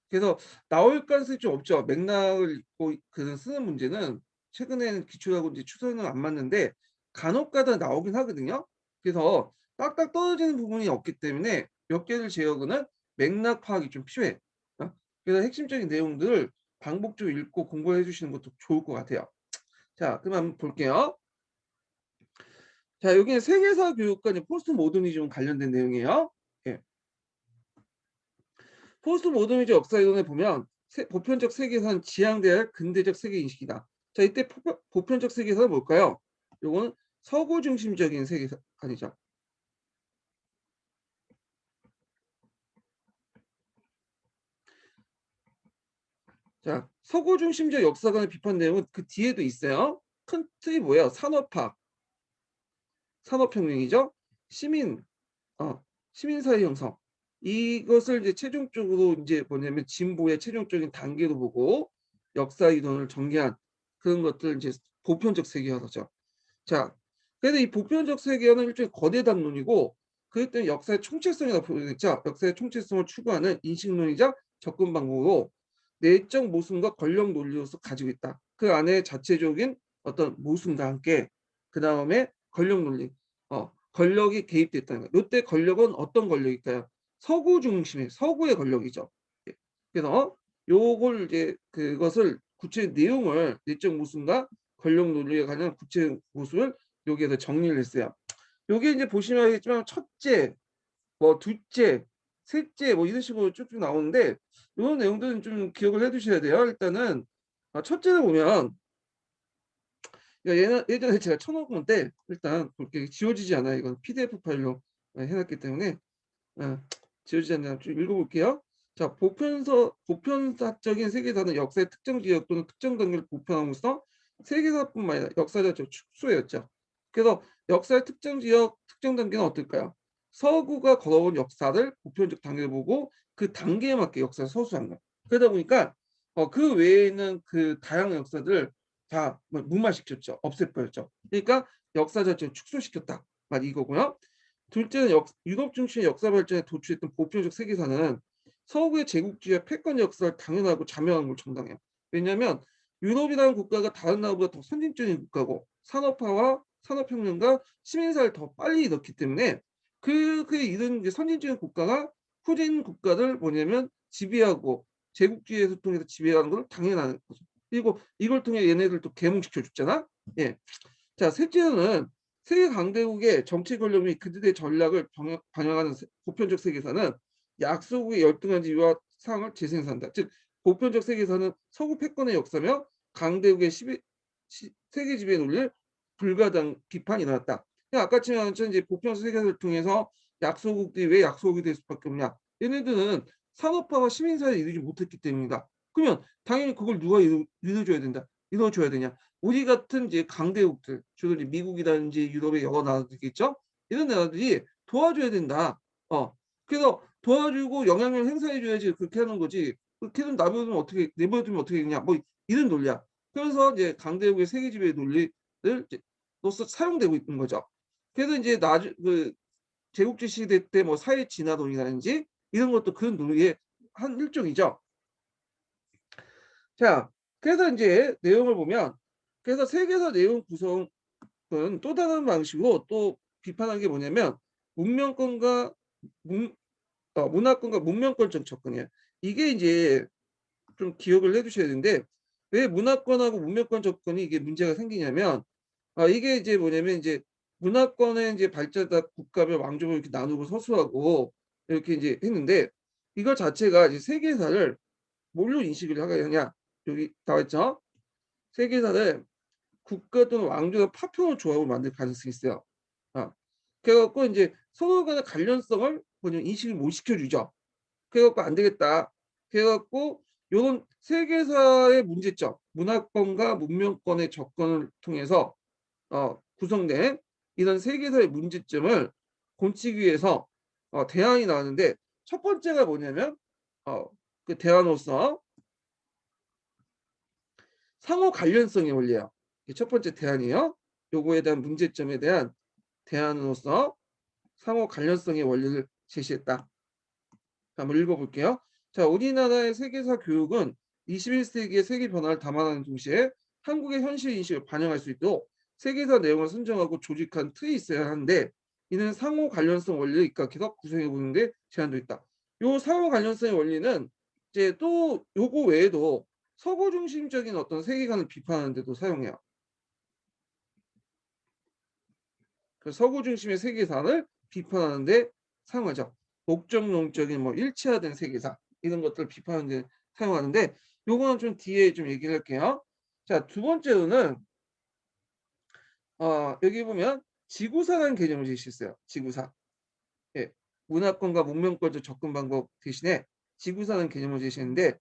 그래서 나올 가능성이 좀 없죠. 맥락을 읽고 그 쓰는 문제는 최근에는 기출하고 이제 추세는 안 맞는데 간혹가다 나오긴 하거든요. 그래서 딱딱 떨어지는 부분이 없기 때문에 몇 개를 제어하고는 맥락 파악이 좀 필요해. 그래서 핵심적인 내용들을 반복적으로 읽고 공부해 주시는 것도 좋을 것 같아요. 자, 그럼 한번 볼게요. 자, 여기는 세계사 교육과 포스트 모더니즘 관련된 내용이에요. 예. 포스트 모더니즘 역사 이론에 보면 보편적 세계사는 지향돼야 근대적 세계 인식이다. 자, 이때 보편적 세계사는 뭘까요? 요거는 서구 중심적인 세계사 아니죠. 자, 서구 중심적 역사관의 비판 내용은 그 뒤에도 있어요. 큰 틀이 뭐예요? 산업화, 산업혁명이죠. 시민, 시민사회 형성. 이것을 이제 최종적으로 이제 뭐냐면 진보의 최종적인 단계로 보고 역사 이론을 전개한 그런 것들 이제 보편적 세계화죠. 자, 그래서 이 보편적 세계화는 일종의 거대 담론이고 그것 때문에 역사의 총체성이라고 표현했죠. 역사의 총체성을 추구하는 인식론이자 접근 방법으로 내적 모순과 권력 논리로서 가지고 있다. 그 안에 자체적인 어떤 모순과 함께 그 다음에 권력 논리, 권력이 개입됐다는 거예요. 이때 권력은 어떤 권력일까요? 서구 중심의 서구의 권력이죠. 예. 그래서 요걸 이제 그것을 구체 내용을 내적 모순과 권력 논리에 관한 구체 모순을 여기에서 정리를 했어요. 요게 이제 보시면 알겠지만 첫째, 뭐 둘째, 셋째 뭐 이런 식으로 쭉쭉 나오는데 이런 내용들은 좀 기억을 해 두셔야 돼요. 일단은 첫째를 보면 예전에 제가 쳐놓은 건데 일단 그렇게 지워지지 않아요. 이건 PDF 파일로 해놨기 때문에 지워지지 않나요? 좀 읽어볼게요. 자, 보편사적인 세계사는 역사의 특정 지역 또는 특정 단계를 보편함으로써 세계사뿐만 아니라 역사적 축소였죠. 그래서 역사의 특정 지역, 특정 단계는 어떨까요? 서구가 걸어온 역사를 보편적 단계를 보고 그 단계에 맞게 역사를 서술한 거예요. 그러다 보니까 그 외에 있는 그 다양한 역사들을 다 무마시켰죠. 없애버렸죠. 그러니까 역사 자체를 축소시켰다. 막 이거고요. 둘째는 유럽 중심의 역사 발전에 도출했던 보편적 세계사는 서구의 제국주의와 패권 역사를 당연하고 자명한 걸 정당해요. 왜냐하면 유럽이라는 국가가 다른 나라보다 더 선진적인 국가고 산업화와 산업혁명과 시민사를 더 빨리 넣기 때문에 그에 이런 선진적인 국가가 후진 국가들 뭐냐면 지배하고 제국주의에서 통해서 지배하는 걸 당연한 거죠. 그리고 이걸 통해 얘네들도 계몽시켜 줬잖아. 예. 자, 셋째는 세계 강대국의 정치 권력 및 그들의 전략을 반영하는 보편적 세계사는 약소국의 열등한 지위와 상황을 재생산한다. 즉 보편적 세계사는 서구 패권의 역사며 강대국의 세계 지배 논리를 불가당 비판이 일어났다. 아까처럼 이제 보편적 세계사를 통해서 약소국들이 왜 약소국이 될 수밖에 없냐? 얘네들은 산업화와 시민사회를 이루지 못했기 때문이다. 그러면 당연히 그걸 누가 이루어줘야 된다. 이루어줘야 되냐? 우리 같은 이제 강대국들, 주로 미국이라든지 유럽의 여러 나라들이겠죠? 이런 나라들이 도와줘야 된다. 그래서 도와주고 영향력을 행사해줘야지 그렇게 하는 거지. 그렇게 좀 내버려두면 어떻게 되냐? 뭐 이런 논리야. 그래서 이제 강대국의 세계 지배 논리를 로서 사용되고 있는 거죠. 그래서 이제 그 제국주의 시대 때 뭐 사회 진화론이라든지 이런 것도 그런 논리의 한 일종이죠. 자, 그래서 이제 내용을 보면 그래서 세계사 내용 구성은 또 다른 방식으로 또 비판한 게 뭐냐면 문명권과 문화권과 문명권적 접근이에요. 이게 이제 좀 기억을 해두셔야 되는데 왜 문화권하고 문명권 접근이 이게 문제가 생기냐면 이게 이제 뭐냐면 이제 문화권의 이제 발전다 국가별 왕족을 이렇게 나누고 서수하고 이렇게 이제 했는데 이거 자체가 이제 세계사를 뭘로 인식을 하느냐 여기 나와 있죠. 세계사를 국가 또는 왕조의 파편을 조합으로 만들 가능성이 있어요. 그래갖고 이제 서로 간의 관련성을 뭐냐면 인식을 못 시켜주죠. 그래갖고 안 되겠다. 그래갖고 요런 세계사의 문제점, 문화권과 문명권의 접근을 통해서 구성된 이런 세계사의 문제점을 고치기 위해서 대안이 나왔는데 첫 번째가 뭐냐면 그 대안으로서 상호 관련성의 원리예요. 첫 번째 대안이에요. 요거에 대한 문제점에 대한 대안으로서 상호 관련성의 원리를 제시했다. 한번 읽어볼게요. 자, 우리나라의 세계사 교육은 21세기의 세계 변화를 담아내는 동시에 한국의 현실 인식을 반영할 수 있도록 세계사 내용을 선정하고 조직한 틀이 있어야 하는데 이는 상호 관련성 원리를 입각해서 구성해 보는 데 제한도 있다. 요 상호 관련성의 원리는 이제 또 요거 외에도 서구 중심적인 어떤 세계관을 비판하는 데도 사용해요. 그 서구 중심의 세계사를 비판하는데 사용하죠. 목적론적인 뭐 일치화된 세계사 이런 것들을 비판하는데 사용하는데 요거는 좀 뒤에 좀 얘기를 할게요. 자, 두 번째로는 여기 보면 지구사라는 개념을 제시했어요. 지구사. 예. 문화권과 문명권적 접근 방법 대신에 지구사라는 개념을 제시했는데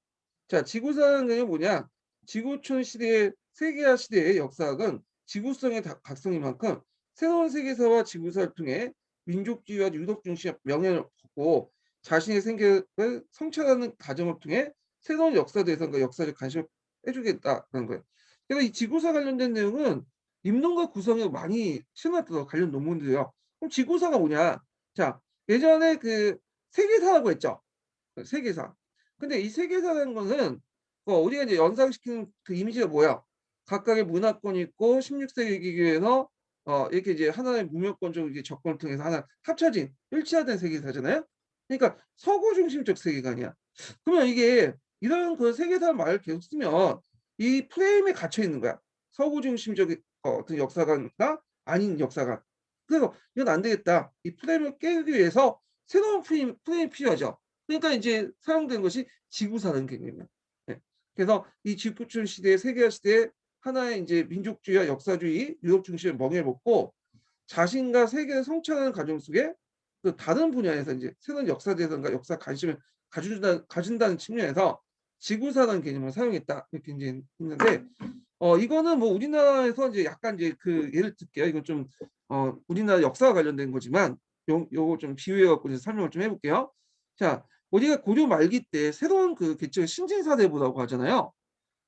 자, 지구사라는 개념이 뭐냐? 지구촌 시대의 세계화 시대의 역사학은 지구성의 각성인 만큼 새로운 세계사와 지구사를 통해 민족주의와 유독 중심의 명예를 받고 자신의 생계를 성찰하는 과정을 통해 새로운 역사 대상과 역사적 관심을 해주겠다는 거예요. 그래서 이 지구사 관련된 내용은 인문과 구성에 많이 실어놨던 관련 논문들이요. 그럼 지구사가 뭐냐? 자, 예전에 그 세계사라고 했죠. 세계사. 근데 이 세계사라는 것은 우리가 이제 연상시키는 그 이미지가 뭐야? 각각의 문화권이 있고 16세기 기교에서 이렇게 이제 하나의 문명권적 이제 접근을 통해서 하나 합쳐진 일치화된 세계사잖아요. 그러니까 서구 중심적 세계관이야. 그러면 이게 이런 그 세계사 말을 계속 쓰면 이 프레임에 갇혀 있는 거야. 서구 중심적 어떤 역사관과 아닌 역사관. 그래서 이건 안 되겠다. 이 프레임을 깨기 위해서 새로운 프레임이 필요하죠. 그러니까 이제 사용된 것이 지구사라는 개념이에요. 네. 그래서 이 지구촌 시대, 세계화 시대에 하나의 이제 민족주의와 역사주의, 유럽 중심의 멍에 먹고 자신과 세계를 성찰하는 과정 속에 그 다른 분야에서 이제 새로운 역사대선과 역사 관심을 가진다는 측면에서 지구사라는 개념을 사용했다 이렇게 이제 있는데 이거는 뭐 우리나라에서 이제 약간 이제 그 예를 들게요. 이건 좀 우리나라 역사와 관련된 거지만 요거 좀 비유해 갖고 이제 설명을 좀 해볼게요. 자, 우리가 고려 말기 때 새로운 그 개척을 신진사대부라고 하잖아요.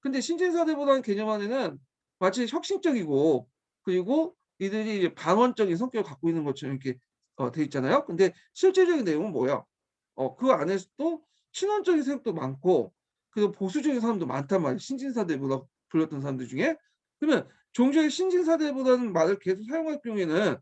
근데 신진사대부라는 개념 안에는 마치 혁신적이고 그리고 이들이 이제 반원적인 성격을 갖고 있는 것처럼 이렇게 돼 있잖아요. 근데 실제적인 내용은 뭐야? 그 안에서도 친원적인 세력도 많고 그리고 보수적인 사람도 많단 말이에요. 신진사대부라고 불렸던 사람들 중에. 그러면 종교의 신진사대부라는 말을 계속 사용할 경우에는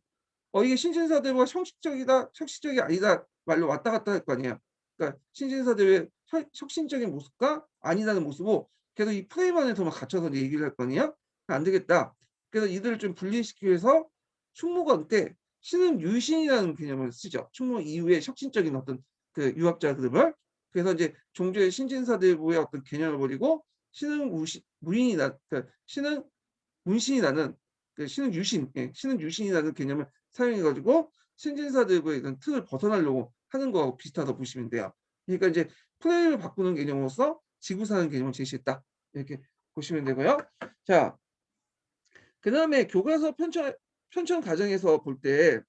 이게 신진사대부가 형식적이다, 혁신적이 아니다 말로 왔다 갔다 할 거 아니에요. 그러니까 신진사대부의 혁신적인 모습과 아니다는 모습을 계속 이 프레임 안에서만 갇혀서 얘기를 할 거 아니에요. 안 되겠다. 그래서 이들을 좀 분리시키기 위해서 충무건 때 신은 유신이라는 개념을 쓰죠. 충무 이후에 혁신적인 어떤 그 유학자 그룹을. 그래서 이제 종조의 신진사대부의 어떤 개념을 버리고 신은 무인이나 그러니까 신은 문신이라는 그 신은 유신, 예, 신은 유신이라는 개념을 사용해가지고 신진사대부의 이런 틀을 벗어나려고 하는 거하고 비슷하다고 보시면 돼요. 그러니까 이제 프레임을 바꾸는 개념으로서 지구사는 개념을 제시했다. 이렇게 보시면 되고요. 자, 그 다음에 교과서 편찬 과정에서 볼 때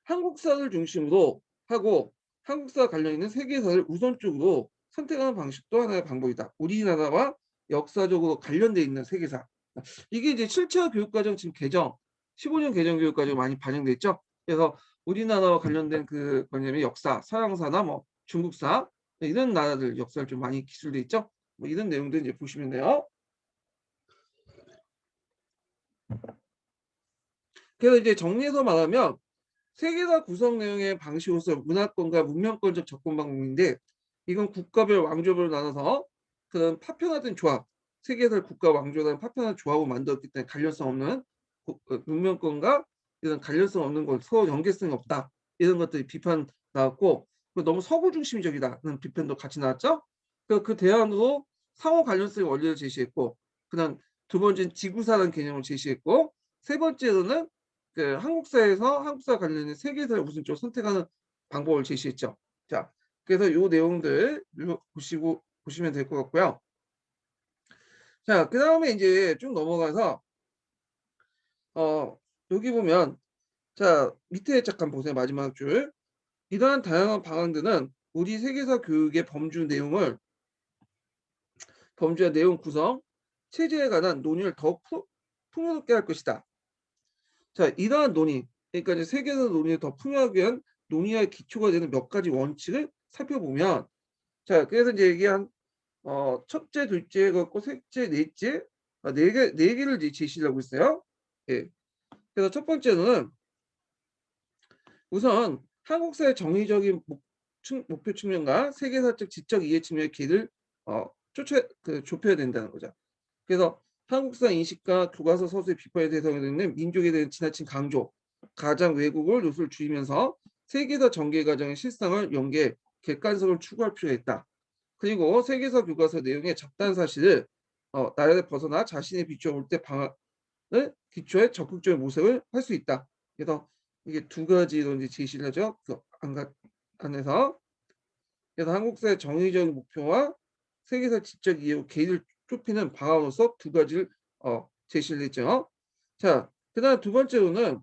한국사를 중심으로 하고 한국사 관련 있는 세계사를 우선적으로 선택하는 방식도 하나의 방법이다. 우리나라와 역사적으로 관련돼 있는 세계사. 이게 이제 7차 교육과정 지금 개정 15년 개정 교육과정 많이 반영돼 있죠. 그래서 우리나라와 관련된 그 뭐냐면 역사, 서양사나 뭐 중국사 이런 나라들 역사를 좀 많이 기술돼 있죠. 뭐 이런 내용들 이제 보시면 돼요. 그래서 이제 정리해서 말하면 세계사 구성 내용의 방식으로서 문화권과 문명권적 접근 방법인데 이건 국가별 왕조별로 나눠서 그런 파편화된 조합, 세계사 국가 왕조라는 파편화된 조합을 만들었기 때문에 관련성 없는 문명권과 이런 관련성 없는 걸 서로 연계성이 없다. 이런 것들이 비판 나왔고 너무 서구 중심적이다는 비판도 같이 나왔죠. 그 대안으로 상호 관련성의 원리를 제시했고 그다음 두 번째는 지구사라는 개념을 제시했고 세 번째로는 그 한국사에서 한국사 관련된 세계사를 우선적으로 선택하는 방법을 제시했죠. 자, 그래서 이 내용들 보시면 될 것 같고요. 자, 그 다음에 이제 쭉 넘어가서 여기 보면 자 밑에 잠깐 보세요. 마지막 줄. 이러한 다양한 방안들은 우리 세계사 교육의 범주와 내용 구성, 체제에 관한 논의를 더욱 풍요롭게 할 것이다. 자, 이러한 논의, 그러니까 이제 세계사 논의를 더 풍요하기 위한 논의의 기초가 되는 몇 가지 원칙을 살펴보면, 자, 그래서 이제 얘기한 첫째, 둘째, 갖고 셋째, 넷째, 네 개를 이제 제시를 하고 있어요. 예. 그래서 첫 번째는 우선 한국사의 정의적인 목표 측면과 세계사적 지적 이해 측면의 길을 좁혀야 된다는 거죠. 그래서 한국사 인식과 교과서 서술의 비판의 대상이 되는 민족에 대한 지나친 강조, 가장 왜곡을 요소를 줄이면서 세계사 전개 과정의 실상을 연계, 객관성을 추구할 필요가 있다. 그리고 세계사 교과서 내용의 잡다한 사실을 나라를 벗어나 자신의 비추어 볼 때 방안을 기초에 적극적인 모색을 할 수 있다. 그래서 이게 두 가지로 이제 제시를 하죠. 그 안에서 그래서 한국사의 정의적인 목표와 세계사 지적 이해 개를 좁히는 방안으로서 두 가지를 제시를 했죠. 자, 그다음 두 번째로는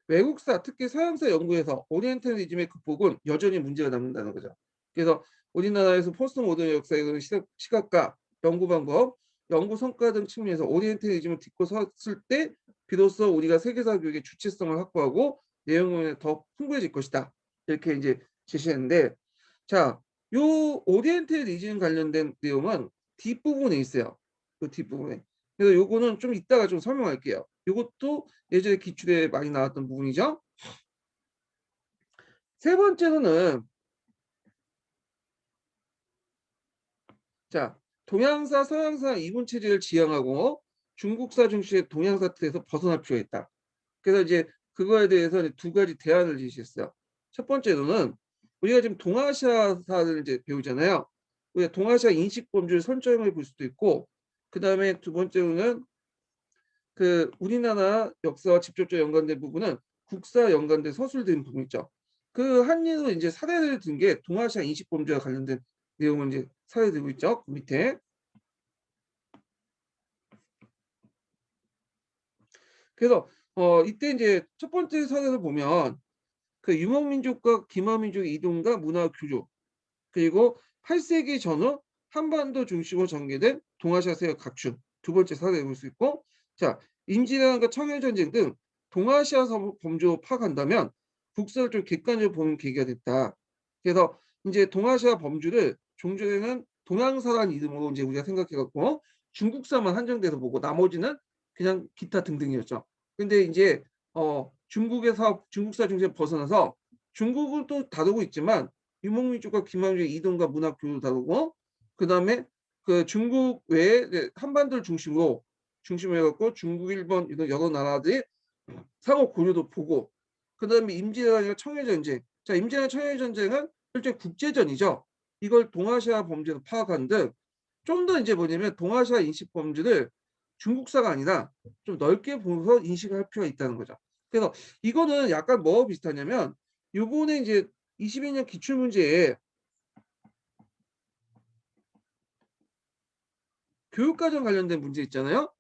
외국사, 특히 서양사 연구에서 오리엔탈리즘의 극복은 여전히 문제가 남는다는 거죠. 그래서 우리나라에서 포스트 모던 역사의 시각과 연구 방법, 연구 성과 등 측면에서 오리엔탈리즘을 딛고 섰을 때 비로소 우리가 세계사 교육의 주체성을 확보하고 내용이 더 풍부해질 것이다. 이렇게 이제 제시했는데, 자, 요 오리엔탈리즘 관련된 내용은 뒷부분에 있어요. 그 뒷부분에. 그래서 요거는 좀 이따가 좀 설명할게요. 요것도 예전에 기출에 많이 나왔던 부분이죠. 세 번째로는 자, 동양사, 서양사 이분 체제를 지향하고 중국사 중심의 동양사 틀에서 벗어날 필요가 있다. 그래서 이제 그거에 대해서 두 가지 대안을 제시했어요. 첫 번째로는 우리가 지금 동아시아사를 이제 배우잖아요. 우리가 동아시아 인식 범주를 설정해 볼 수도 있고, 그 다음에 두 번째로는 그 우리나라 역사와 직접적으로 연관된 부분은 국사 연관된 서술된 부분 있죠. 그 한 예로 이제 사례를 든 게 동아시아 인식 범죄와 관련된 내용을 이제 사례 들고 있죠. 그 밑에. 그래서 이때 이제 첫 번째 사례를 보면 그 유목민족과 기마민족의 이동과 문화 교류 그리고 8세기 전후 한반도 중심으로 전개된 동아시아사의 각축 두 번째 사례를 볼 수 있고 자 임진왜란과 청일전쟁 등 동아시아 범주로 파악한다면 국사를 좀 객관적으로 보는 계기가 됐다. 그래서 이제 동아시아 범주를 종전에는 동양사라는 이름으로 이제 우리가 생각해갖고 중국사만 한정돼서 보고 나머지는 그냥 기타 등등이었죠. 근데 이제 중국에서 중국사 중심에 벗어나서 중국은 또 다루고 있지만 유목민족과 기마민족의 이동과 문화 교류를 다루고 그다음에 그 중국 외에 한반도를 중심으로 중심으로 해갖고 중국, 일본 이런 여러 나라들이 상호 고려도 보고, 그다음에 임진왜란이나 청해전쟁. 자, 임진왜란 청해전쟁은 실제 국제전이죠. 이걸 동아시아 범죄로 파악하는 등 좀 더 이제 뭐냐면 동아시아 인식 범죄를 중국사가 아니라 좀 넓게 보면서 인식할 필요가 있다는 거죠. 그래서 이거는 약간 뭐와 비슷하냐면 요번에 이제 22년 기출문제에 교육과정 관련된 문제 있잖아요.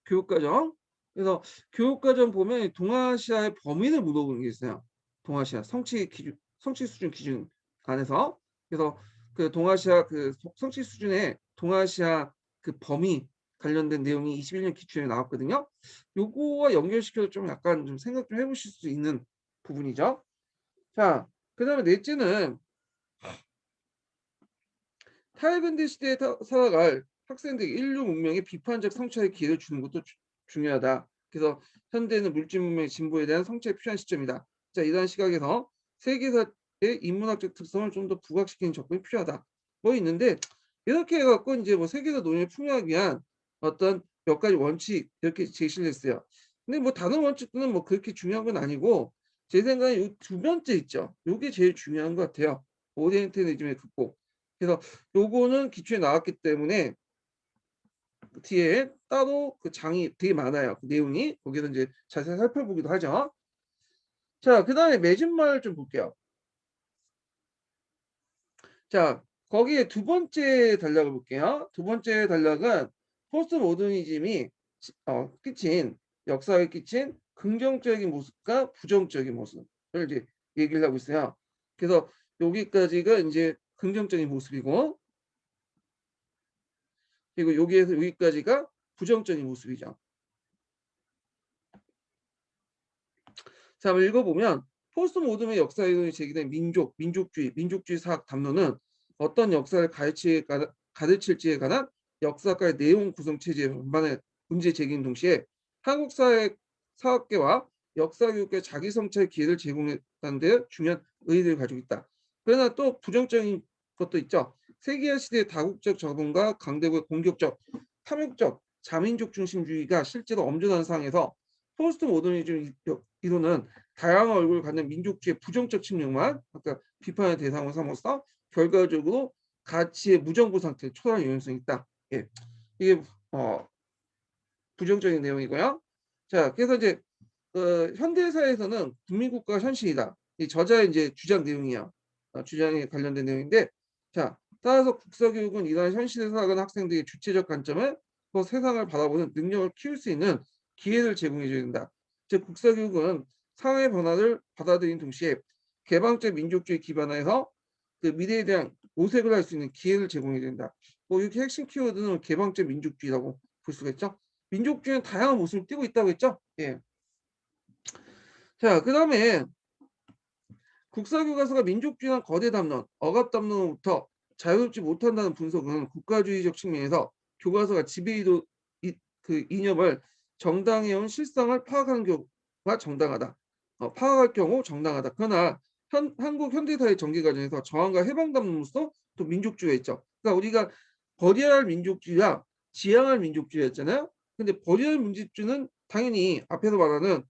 교육과정. 그래서 교육과정 보면 동아시아의 범위를 물어보는 게 있어요. 동아시아 성취 기준, 성취 수준 기준 안에서. 그래서 그 동아시아 그 성취 수준의 동아시아 그 범위 관련된 내용이 21년 기출에 나왔거든요. 요거와 연결시켜서 좀 약간 좀 생각 좀 해보실 수 있는 부분이죠. 자, 그다음에 넷째는 탈근대 시대에 살아갈 학생들 인류 문명의 비판적 성찰의 기회를 주는 것도 중요하다. 그래서 현대는 물질 문명의 진보에 대한 성찰의 필요한 시점이다. 자, 이러한 시각에서 세계사의 인문학적 특성을 좀 더 부각시키는 접근이 필요하다. 뭐 있는데 이렇게 해갖고 이제 뭐 세계사 논의를 풀이하기 위한 어떤 몇 가지 원칙 이렇게 제시를 했어요. 근데 뭐 다른 원칙들은 뭐 그렇게 중요한 건 아니고 제 생각에 이 두 번째 있죠. 요게 제일 중요한 것 같아요. 오리엔탈리즘의 극복. 그래서 요거는 기출에 나왔기 때문에 뒤에 따로 그 장이 되게 많아요. 그 내용이 거기서 이제 자세히 살펴보기도 하죠. 자, 그다음에 맺은말 좀 볼게요. 자, 거기에 두 번째 단락을 볼게요. 두 번째 단락은 포스트 모더니즘이 끼친 역사에 끼친 긍정적인 모습과 부정적인 모습을 이제 얘기를 하고 있어요. 그래서 여기까지가 이제 긍정적인 모습이고, 그리고 여기에서 여기까지가 부정적인 모습이죠. 자, 한번 읽어보면 포스트 모듬의 역사 이론이 제기된 민족주의 사학 담론은 어떤 역사를 가르칠지에 관한 역사학과의 내용 구성 체제의 전반의 문제 제기인 동시에 한국 사회 사학계와 역사 교육의 자기 성찰 기회를 제공했다는 데 중요한 의의를 가지고 있다. 그러나 또 부정적인 것도 있죠. 세계화 시대의 다국적 적응과 강대국의 공격적, 탐욕적, 자민족 중심주의가 실제로 엄존한 상황에서 포스트 모더니즘 이론은 다양한 얼굴을 갖는 민족주의 부정적 측면만 아까 비판의 대상으로 삼아서 결과적으로 가치의 무정부 상태에 초월할 유연성이 있다. 예. 이게 부정적인 내용이고요. 자, 그래서 이제 현대사에서는 국민국가가 현실이다. 이 저자의 이제 주장 내용이야. 주장에 관련된 내용인데, 자, 따라서 국사교육은 이러한 현실에 살아가는 학생들의 주체적 관점을 또 세상을 바라보는 능력을 키울 수 있는 기회를 제공해줘야 된다. 즉, 국사교육은 사회 변화를 받아들인 동시에 개방적 민족주의 기반에서 그 미래에 대한 모색을 할 수 있는 기회를 제공해야 된다. 뭐 이렇게 핵심 키워드는 개방적 민족주의라고 볼 수가 있죠. 민족주의는 다양한 모습을 띠고 있다고 했죠. 예. 자, 그다음에 국사교과서가 민족주의한 거대 담론, 억압 담론부터 자유롭지 못한다는 분석은 국가주의적 측면에서 교과서가 지배의도 그 이념을 정당해온 실상을 파악하는 경우가 정당하다. 파악할 경우 정당하다. 그러나 한국 현대사의 전개 과정에서 저항과 해방 담론으로서 또 민족주의가 있죠. 그러니까 우리가 버려야 할 민족주의와 지향할 민족주의였잖아요. 근데 버려야 할 민족주의는 당연히 앞에서 말하는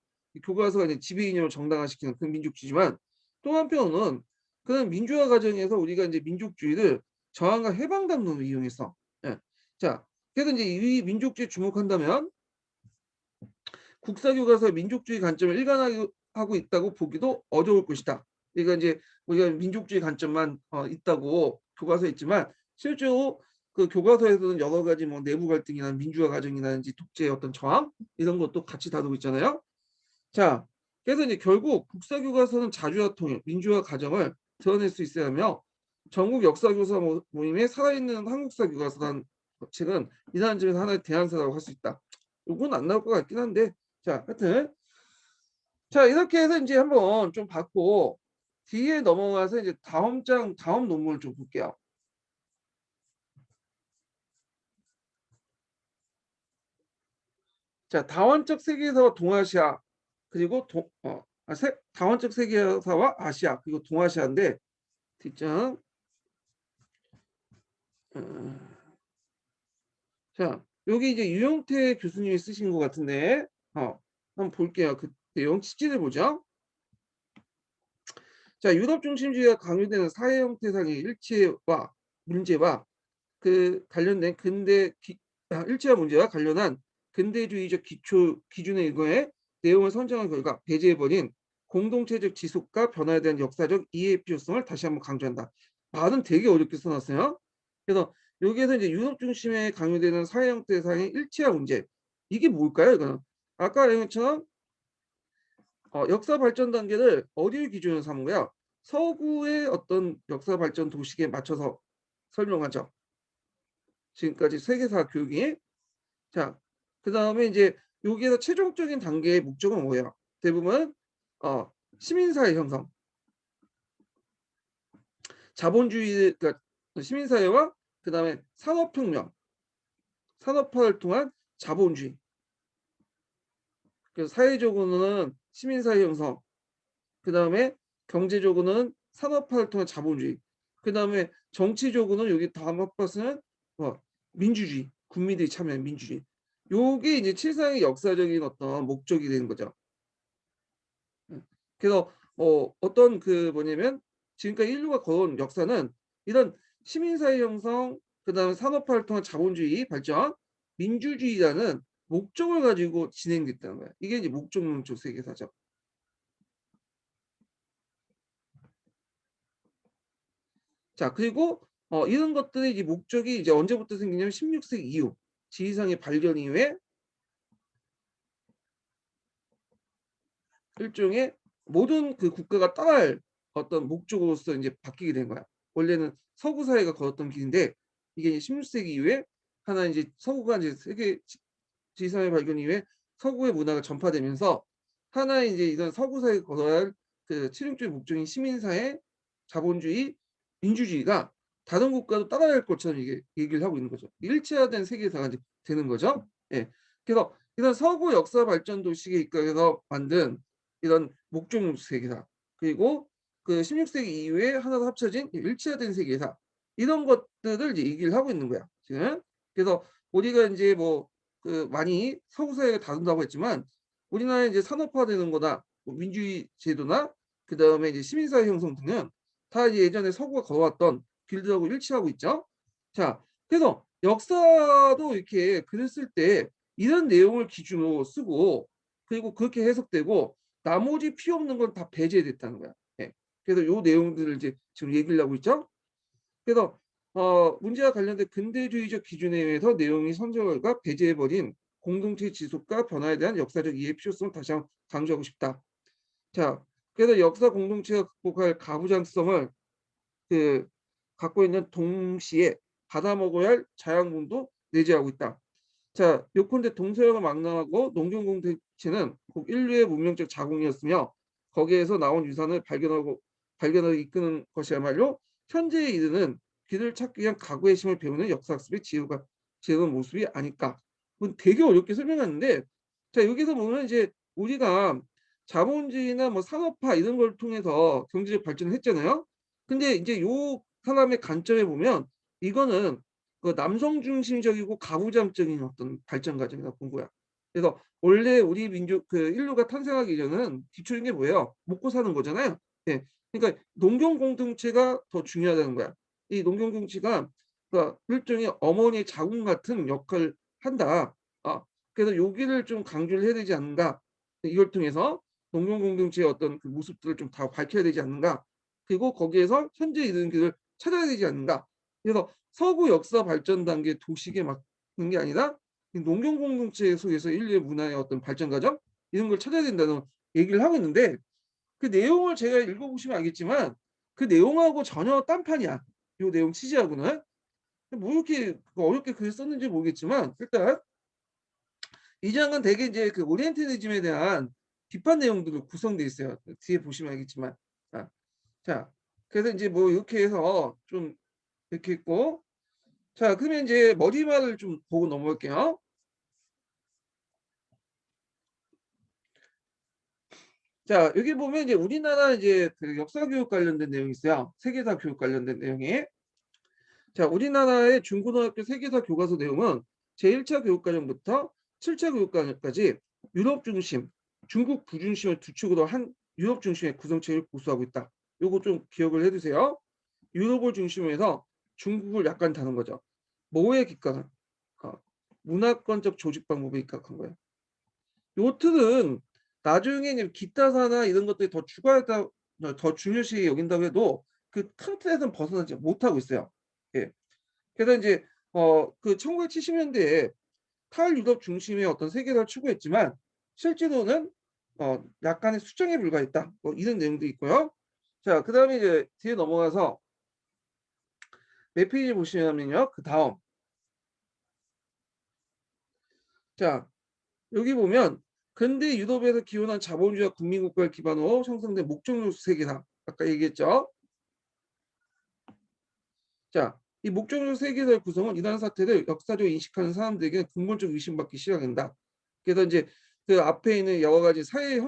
교과서가 이제 지배 이념을 정당화시키는 그 민족주의지만 또 한편으로는 그런 민주화 과정에서 우리가 이제 민족주의를 저항과 해방 담론을 이용해서 예. 자, 그래서 이제 이 민족주의에 주목한다면 국사교과서 민족주의 관점을 일관하고 있다고 보기도 어려울 것이다. 그러니까 이제 우리가 민족주의 관점만 있다고 교과서에 있지만 실제로 그 교과서에서는 여러 가지 뭐 내부 갈등이나 민주화 과정이라든지 독재의 어떤 저항 이런 것도 같이 다루고 있잖아요. 자, 그래서 이제 결국 국사교과서는 자주화 통일, 민주화 과정을 드러낼 수 있어야 하며 전국 역사교사 모임에 살아있는 한국사 교과서라는 책은 이러한 점에서 하나의 대안서라고 할 수 있다. 이건 안 나올 것 같긴 한데 자, 하여튼 자 이렇게 해서 이제 한번 좀 봤고 뒤에 넘어가서 이제 다음 논문을 좀 볼게요. 자, 다원적 세계사와 동아시아 그리고 다원적 세계사와 아시아 그리고 동아시아인데 뒷장 자 여기 이제 유영태 교수님이 쓰신 것 같은데, 한번 볼게요. 그 내용 치지를 보죠. 자, 유럽 중심주의가 강요되는 사회 형태상의 일체와 문제와 그 관련된 일체와 문제와 관련한 근대주의적 기준에 의거해 내용을 선정한 결과 배제해버린 공동체적 지속과 변화에 대한 역사적 이해의 필요성을 다시 한번 강조한다. 말은 되게 어렵게 써놨어요. 그래서 여기에서 이제 유럽 중심에 강요되는 사회 형태상의 일체화 문제, 이게 뭘까요? 이거는 아까 얘기한 것처럼 역사 발전 단계를 어디를 기준으로 삼은 거야? 서구의 어떤 역사 발전 도식에 맞춰서 설명하죠. 지금까지 세계사 교육이. 자, 그 다음에 이제 여기에서 최종적인 단계의 목적은 뭐예요? 대부분 시민사회 형성, 자본주의, 그러니까 시민사회와 그 다음에 산업혁명, 산업화를 통한 자본주의. 그래서 사회적으로는 시민사회 형성, 그 다음에 경제적으로는 산업화를 통한 자본주의, 그 다음에 정치적으로는 여기 다음 합법은 민주주의, 국민들이 참여한 민주주의. 요게 이제 칠상의 역사적인 어떤 목적이 되는 거죠. 그래서 어떤 그 뭐냐면 지금까지 인류가 걸어온 역사는 이런 시민사회 형성, 그다음에 산업화를 통한 자본주의 발전, 민주주의라는 목적을 가지고 진행됐다는 거야. 이게 이제 목적론적 세계사죠. 자, 그리고 이런 것들의 이제 목적이 이제 언제부터 생기냐면 16세기 이후 지리상의 발견 이후에 일종의 모든 그 국가가 따라할 어떤 목적으로서 이제 바뀌게 된 거야. 원래는 서구 사회가 걸었던 길인데 이게 16세기 이후에 하나 이제 서구가 이제 세계 지리상의 발견 이후에 서구의 문화가 전파되면서 하나 이제 이런 서구 사회가 걸어야 할 그 최종적인 목적인 시민사회, 자본주의, 민주주의가 다른 국가도 따라야 할 것처럼 이게 얘기를 하고 있는 거죠. 일체화된 세계사가 이제 되는 거죠. 예. 그래서 이런 서구 역사 발전 도시에 입각해서 만든 이런 목적 세계사, 그리고 그 16세기 이후에 하나로 합쳐진 일체화된 세계사, 이런 것들을 이제 얘기를 하고 있는 거야 지금. 그래서 우리가 이제 뭐 그 많이 서구 사회가 다룬다고 했지만 우리나라의 이제 산업화되는 거나 뭐 민주주의 제도나 그 다음에 이제 시민사회 형성 등은 다 이제 예전에 서구가 걸어왔던 길들하고 일치하고 있죠. 자, 그래서 역사도 이렇게 글을 쓸 때 이런 내용을 기준으로 쓰고, 그리고 그렇게 해석되고 나머지 필요 없는 건 다 배제됐다는 거야. 예. 그래서 요 내용들을 이제 지금 얘기를 하고 있죠. 그래서 문제와 관련된 근대주의적 기준에 의해서 내용이 선정과 배제해버린 공동체 지속과 변화에 대한 역사적 이해 필요성을 다시 한번 강조하고 싶다. 자, 그래서 역사 공동체가 극복할 가부장성을 그 갖고 있는 동시에 받아먹어야 할 자양분도 내재하고 있다. 자, 요컨대 동서양을 망라하고 농경 공동체는 곧 인류의 문명적 자궁이었으며 거기에서 나온 유산을 발견하고 이끄는 것이야말로 현재에 이르는 길을 찾기 위한 각오의 힘을 배우는 역사학습의 지혜로운 모습이 아닐까. 되게 어렵게 설명하는데, 자, 여기서 보면 이제 우리가 자본주의나 뭐 산업화 이런 걸 통해서 경제적 발전을 했잖아요. 근데 이제 요 사람의 관점에 보면 이거는 그 남성 중심적이고 가부장적인 어떤 발전 과정이라고 본 거야. 그래서 원래 우리 민족 그 인류가 탄생하기 전에는 기초인 게 뭐예요? 먹고 사는 거잖아요. 예. 그러니까 농경 공동체가 더 중요하다는 거야. 이 농경 공동체가 그 일종의 어머니의 자궁 같은 역할을 한다. 그래서 여기를 좀 강조를 해야 되지 않는가? 이걸 통해서 농경 공동체의 어떤 그 모습들을 좀 다 밝혀야 되지 않는가? 그리고 거기에서 현재 이르는 길을 찾아야 되지 않는가? 그래서 서구 역사 발전 단계 도식에 맞는 게 아니라 농경 공동체 속에서 인류의 문화의 어떤 발전 과정 이런 걸 찾아야 된다는 얘기를 하고 있는데, 그 내용을 제가 읽어보시면 알겠지만 그 내용하고 전혀 딴판이야. 이 내용 취지하고는 뭐 이렇게 어렵게 글을 썼는지 모르겠지만 일단 이 장은 되게 이제 그 오리엔탈리즘에 대한 비판 내용들로 구성되어 있어요. 뒤에 보시면 알겠지만. 자, 그래서 이제 뭐 이렇게 해서 좀 이렇게 있고, 자, 그러면 이제 머리말을 좀 보고 넘어갈게요. 자, 여기 보면 이제 우리나라 이제 그 역사 교육 관련된 내용이 있어요. 세계사 교육 관련된 내용이. 자, 우리나라의 중고등학교 세계사 교과서 내용은 제1차 교육과정부터 7차 교육과정까지 유럽 중심, 중국 부중심을 두 축으로 한 유럽 중심의 구성체를 고수하고 있다. 요거 좀 기억을 해두세요. 유럽을 중심으로 해서 중국을 약간 다는 거죠. 뭐에 기각한? 문화권적 조직 방법에 기각한 거예요. 요 틀은 나중에 이제 기타사나 이런 것들이 더 추가했다, 더 중요시 여긴다고 해도 그 큰 틀에서는 벗어나지 못하고 있어요. 예. 그래서 이제 그 1970년대에 탈유럽 중심의 어떤 세계사를 추구했지만 실제로는 약간의 수정에 불과했다. 뭐 이런 내용도 있고요. 자, 그다음에 이제 뒤에 넘어가서 몇 페이지 보시면요. 그 다음. 자, 여기 보면 근대 유럽에서 기원한 자본주의와 국민국가를 기반으로 형성된 목적용 세계사. 아까 얘기했죠. 자, 이 목적용 세계사의 구성은 이러한 사태를 역사적으로 인식하는 사람들에게 근본적 의심받기 시작한다. 그래서 이제 그 앞에 있는 여러 가지 사회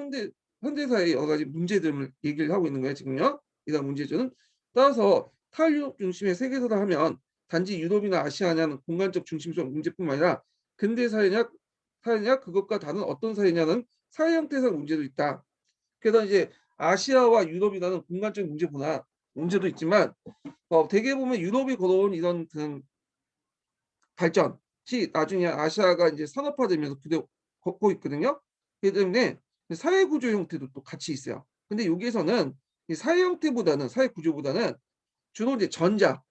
현대사의 여러 가지 문제들을 얘기를 하고 있는 거예요, 지금요. 이런 문제점은 따라서 탈유럽 중심의 세계사를 하면 단지 유럽이나 아시아냐는 공간적 중심적 문제뿐만 아니라 근대 사회냐 그것과 다른 어떤 사회냐는 사회 형태상 문제도 있다. 그래서 이제 아시아와 유럽이라는 공간적 문제보다 문제도 있지만 대개 보면 유럽이 걸어온 이런 그 발전이 나중에 아시아가 이제 산업화되면서 그대로 걷고 있거든요. 그렇기 때문에 사회 구조 형태도 또 같이 있어요. 근데 여기에서는 이 사회 형태보다는 사회 구조보다는 주로 이제 전자,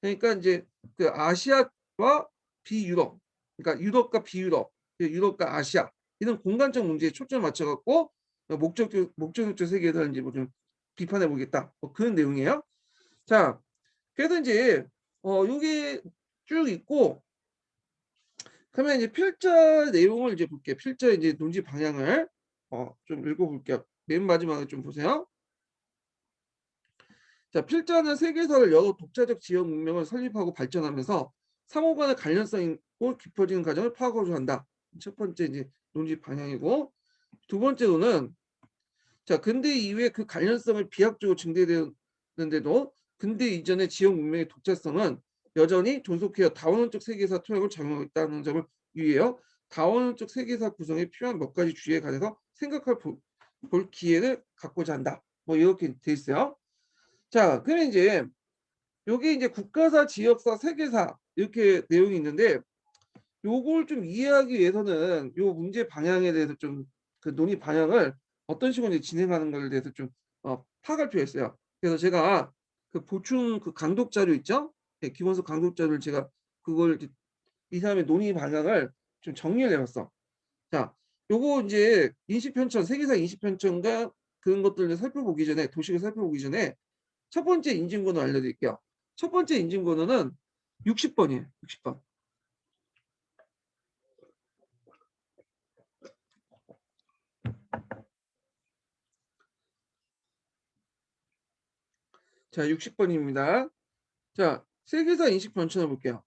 그러니까 이제 그 아시아와 비유럽, 그러니까 유럽과 비유럽, 유럽과 아시아 이런 공간적 문제에 초점을 맞춰갖고 목적적 세계에 대한 이제 뭐 좀 비판해 보겠다. 뭐 그런 내용이에요. 자, 그래서 이제 요게 쭉 있고 그러면 이제 필자 내용을 이제 볼게요. 필자 이제 논지 방향을 좀 읽어볼게요. 맨 마지막에 좀 보세요. 자, 필자는 세계사를 여러 독자적 지역 문명을 설립하고 발전하면서 상호 간의 관련성 있고 깊어지는 과정을 파악하고자 한다. 첫 번째 이제 논지 방향이고 두 번째로는 자, 근대 이후에 그 관련성을 비약적으로 증대되는데도 근대 이전의 지역 문명의 독자성은 여전히 존속해서 다원론적 세계사 토양을 작용하고 있다는 점을 유의해요. 다원론적 세계사 구성에 필요한 몇 가지 주제에 관해서 생각할 볼 기회를 갖고자 한다. 뭐 이렇게 돼 있어요. 자, 그러면 이제 요게 이제 국가사, 지역사, 세계사 이렇게 내용이 있는데 요걸 좀 이해하기 위해서는 요 문제 방향에 대해서 좀 그 논의 방향을 어떤 식으로 이제 진행하는 것에 대해서 좀 파악할 필요가 있어요. 그래서 제가 그 보충 그 강독 자료 있죠? 네, 기본서 강독 자료를 제가 그걸 이 사람의 논의 방향을 좀 정리를 해봤어. 자, 요거 이제 인식편찬, 세계사 인식편찬과 그런 것들을 살펴보기 전에 도식을 살펴보기 전에 첫 번째 인증번호 알려드릴게요. 첫 번째 인증번호는 60번이에요. 60번. 자, 60번입니다. 자, 세계사 인식 변천을 볼게요.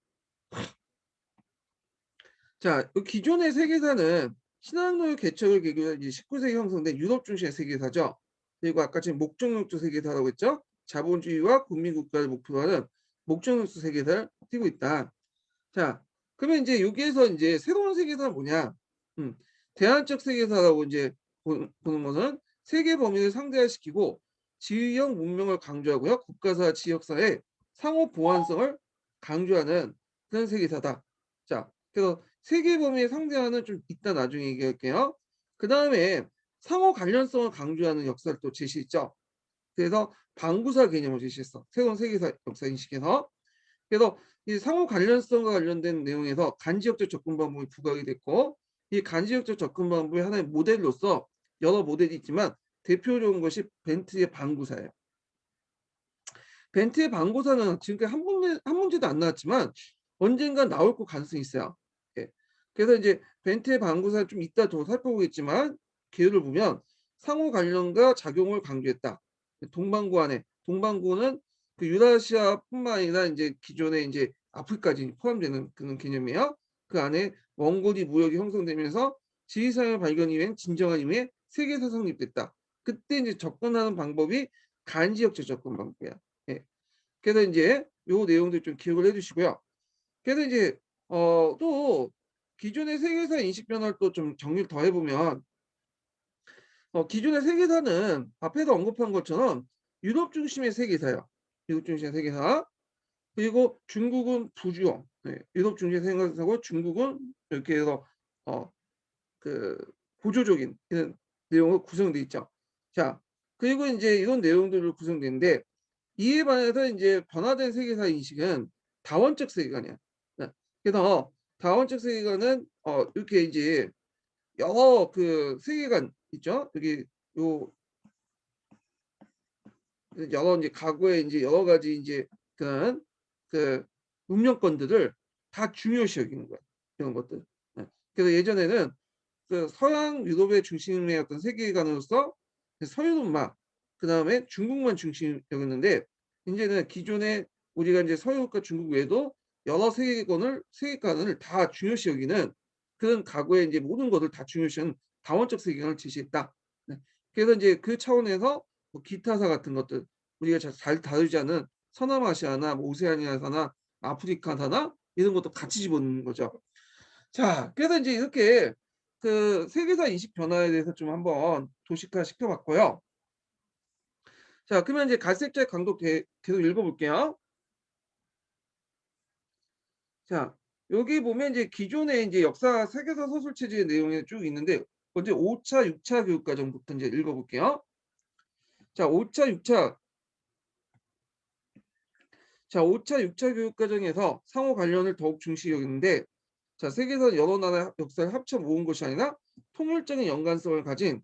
자, 기존의 세계사는 신학로의 개척을 계기로 19세기 형성된 유럽 중심의 세계사죠. 그리고 아까 지금 목적론적 세계사라고 했죠. 자본주의와 국민국가를 목표로 하는 목적론적 세계사를 띠고 있다. 자, 그러면 이제 여기에서 이제 새로운 세계사는 뭐냐? 대안적 세계사라고 이제 보는 것은 세계 범위를 상대화시키고 지형 문명을 강조하고요. 국가사, 지역사의 상호 보완성을 강조하는 그런 세계사다. 자, 그래서 세계 범위에 상대화는 좀 이따 나중에 얘기할게요. 그 다음에 상호 관련성을 강조하는 역사를 또 제시했죠. 그래서 방구사 개념을 제시했어. 새로운 세계사 역사 인식에서. 그래서 이 상호 관련성과 관련된 내용에서 간지역적 접근 방법이 부각이 됐고 이 간지역적 접근 방법의 하나의 모델로서 여러 모델이 있지만 대표적인 것이 벤트의 방구사예요. 벤트의 방구사는 지금까지 한 문제도 안 나왔지만 언젠가 나올 거 가능성이 있어요. 예. 그래서 이제 벤트의 방구사를 좀 이따 더 살펴보겠지만 개요를 보면 상호 관련과 작용을 강조했다. 동방구 안에 동방구는 그 유라시아뿐만 아니라 이제 기존에 이제 아프리까지 포함되는 그런 개념이에요. 그 안에 원고지 무역이 형성되면서 지리산의 발견 이후엔 진정한 의미의 세계사 성립됐다. 그때 이제 접근하는 방법이 간지역적 접근 방법이야. 예. 그래서 이제 요 내용들 좀 기억을 해주시고요. 그래서 이제 또 기존의 세계사 인식 변화를 또 좀 정리를 더 해보면 기존의 세계사는 앞에서 언급한 것처럼 유럽 중심의 세계사예요. 유럽 중심의 세계사. 그리고 중국은 부주어. 네, 유럽 중심의 세계사고 중국은 이렇게 해서 어, 그 보조적인 이런 내용으로 구성되어 있죠. 자, 그리고 이제 이런 내용들을 구성되는데 이에 반해서 이제 변화된 세계사 인식은 다원적 세계관이야. 네, 그래서 다원적 세계관은 이렇게 이제 여러 그 세계관 있죠. 여기 요 여러 이제 과거에 이제 여러 가지 이제 그런 그 문명권들을 다 중요시 여기는 거야. 이런 것들. 네. 그래서 예전에는 그 서양 유럽의 중심의 어떤 세계관으로서 서유럽만 그다음에 중국만 중심이었는데 이제는 기존에 우리가 이제 서유럽과 중국 외에도 여러 세계관을 다 중요시 여기는 그런 과거의 이제 모든 것을 다 중요시하는 다원적 세계관을 제시했다. 네. 그래서 이제 그 차원에서 뭐 기타사 같은 것들 우리가 잘 다루지 않은 서남아시아나 뭐 오세아니아사나 아프리카사나 이런 것도 같이 집어넣는 거죠. 자, 그래서 이제 이렇게 그 세계사 인식 변화에 대해서 좀 한번 도식화 시켜봤고요. 자, 그러면 이제 갈색자 강도 계속 읽어볼게요. 자, 여기 보면 이제 기존의 이제 역사 세계사 소설 체제의 내용이 쭉 있는데 먼저 5차, 6차 교육과정부터 이제 읽어볼게요. 자, 5차, 6차. 자, 5차, 6차 교육과정에서 상호 관련을 더욱 중시 여기는데 자, 세계사 여러 나라 역사를 합쳐 모은 것이 아니라 통일적인 연관성을 가진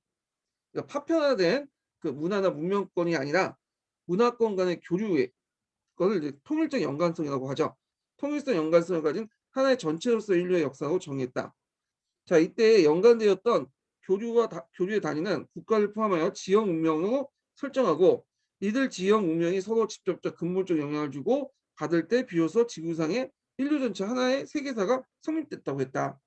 그러니까 파편화된 그 문화나 문명권이 아니라 문화권 간의 교류의 그걸 이제 통일적 연관성이라고 하죠. 통일성 연관성을 가진 하나의 전체로서 인류의 역사로 정의했다. 자, 이때 연관되었던 교류의 단위는 국가를 포함하여 지형 운명으로 설정하고 이들 지형 운명이 서로 직접적 근본적 영향을 주고 받을 때 비로소 지구상의 인류 전체 하나의 세계사가 성립됐다고 했다.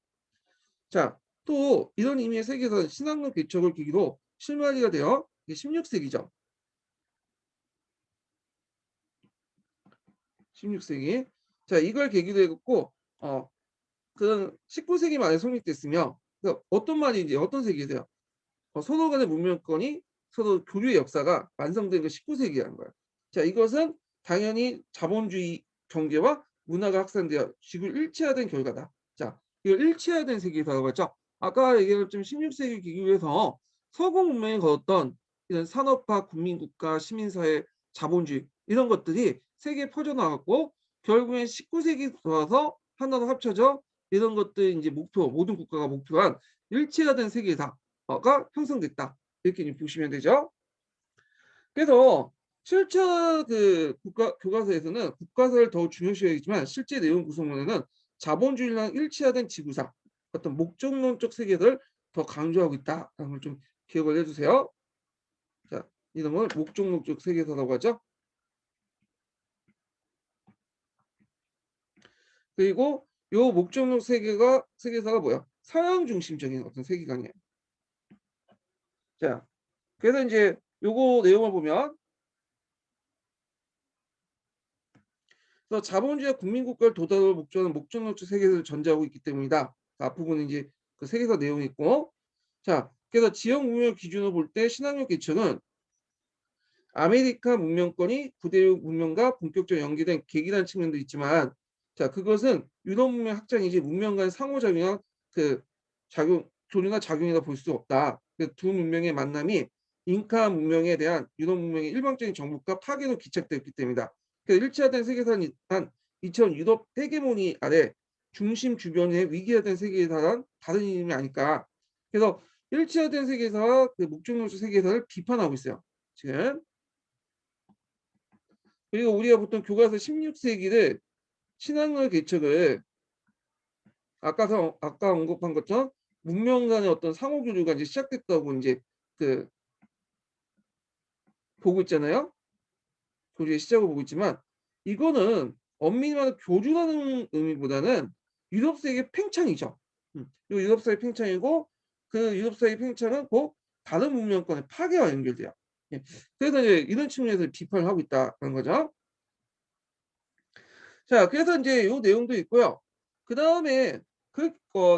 자, 또 이런 의미의 세계사는 신학론 개척을 계기로 실마리가 되어 16세기죠. 16세기. 자, 이걸 계기로 해갖고 그런 19세기 말에 성립됐으며 그러니까 어떤 말인지 어떤 세계세요? 서로 간의 문명권이 서로 교류의 역사가 완성된 게 19세기라는 거예요. 자, 이것은 당연히 자본주의 경제와 문화가 확산되어 지구를 일체화된 결과다. 자, 이걸 일체화된 세계사라고 했죠. 아까 얘기했던 16세기 기기에서 서구 문명에 걸었던 이런 산업화, 국민국가, 시민사회, 자본주의 이런 것들이 세계에 퍼져나갔고 결국엔 19세기 들어와서 하나로 합쳐져 이런 것들 이제 모든 국가가 목표한 일체화된 세계사 가 형성됐다. 이렇게 보시면 되죠. 그래서 7차 그 교과서에서는 국가사를 더 중요시 여기지만 실제 내용 구성원에는 자본주의랑 일치화된 지구사 어떤 목적론적 세계를 더 강조하고 있다라는 걸 좀 기억을 해주세요. 자, 이런 걸 목적론적 세계사라고 하죠. 그리고 요 목적론 세계사가 뭐야? 서양 중심적인 어떤 세계관이에요. 자, 그래서 이제 요거 내용을 보면 그래서 자본주의와 국민국가를 도달을 목적하는 목적론적 세계사를 전제하고 있기 때문이다. 앞부분은 이제 그 세계사 내용이 있고 자 그래서 지형 문명 기준으로 볼 때 신학력 개척은 아메리카 문명권이 구대륙 문명과 본격적으로 연계된 계기라는 측면도 있지만 자 그것은 유럽 문명 확장이지 문명 간 상호작용이나 그 교류나 작용이라 볼 수 없다. 그 두 문명의 만남이 잉카 문명에 대한 유럽 문명의 일방적인 정복과 파괴로 기착되었기 때문이다. 그래서 일치화된 세계사는 이처럼 유럽 헤게모니 아래 중심 주변에 위기화된 세계사랑 다른 의미 아닐까. 그래서 일치화된 세계사와 그 목적론적 세계사를 비판하고 있어요. 지금. 그리고 우리가 보통 교과서 16세기를 신학론 개척을 아까 언급한 것처럼 문명 간의 어떤 상호 교류가 이제 시작됐다고 이제 그 보고 있잖아요. 교류의 시작을 보고 있지만 이거는 엄밀히 말해 교류라는 의미보다는 유럽사의 팽창이죠. 이 유럽사의 팽창이고 그 유럽사의 팽창은 곧 다른 문명권의 파괴와 연결돼요. 예. 그래서 이제 이런 측면에서 비판을 하고 있다는 거죠. 자, 그래서 이제 이 내용도 있고요. 그 다음에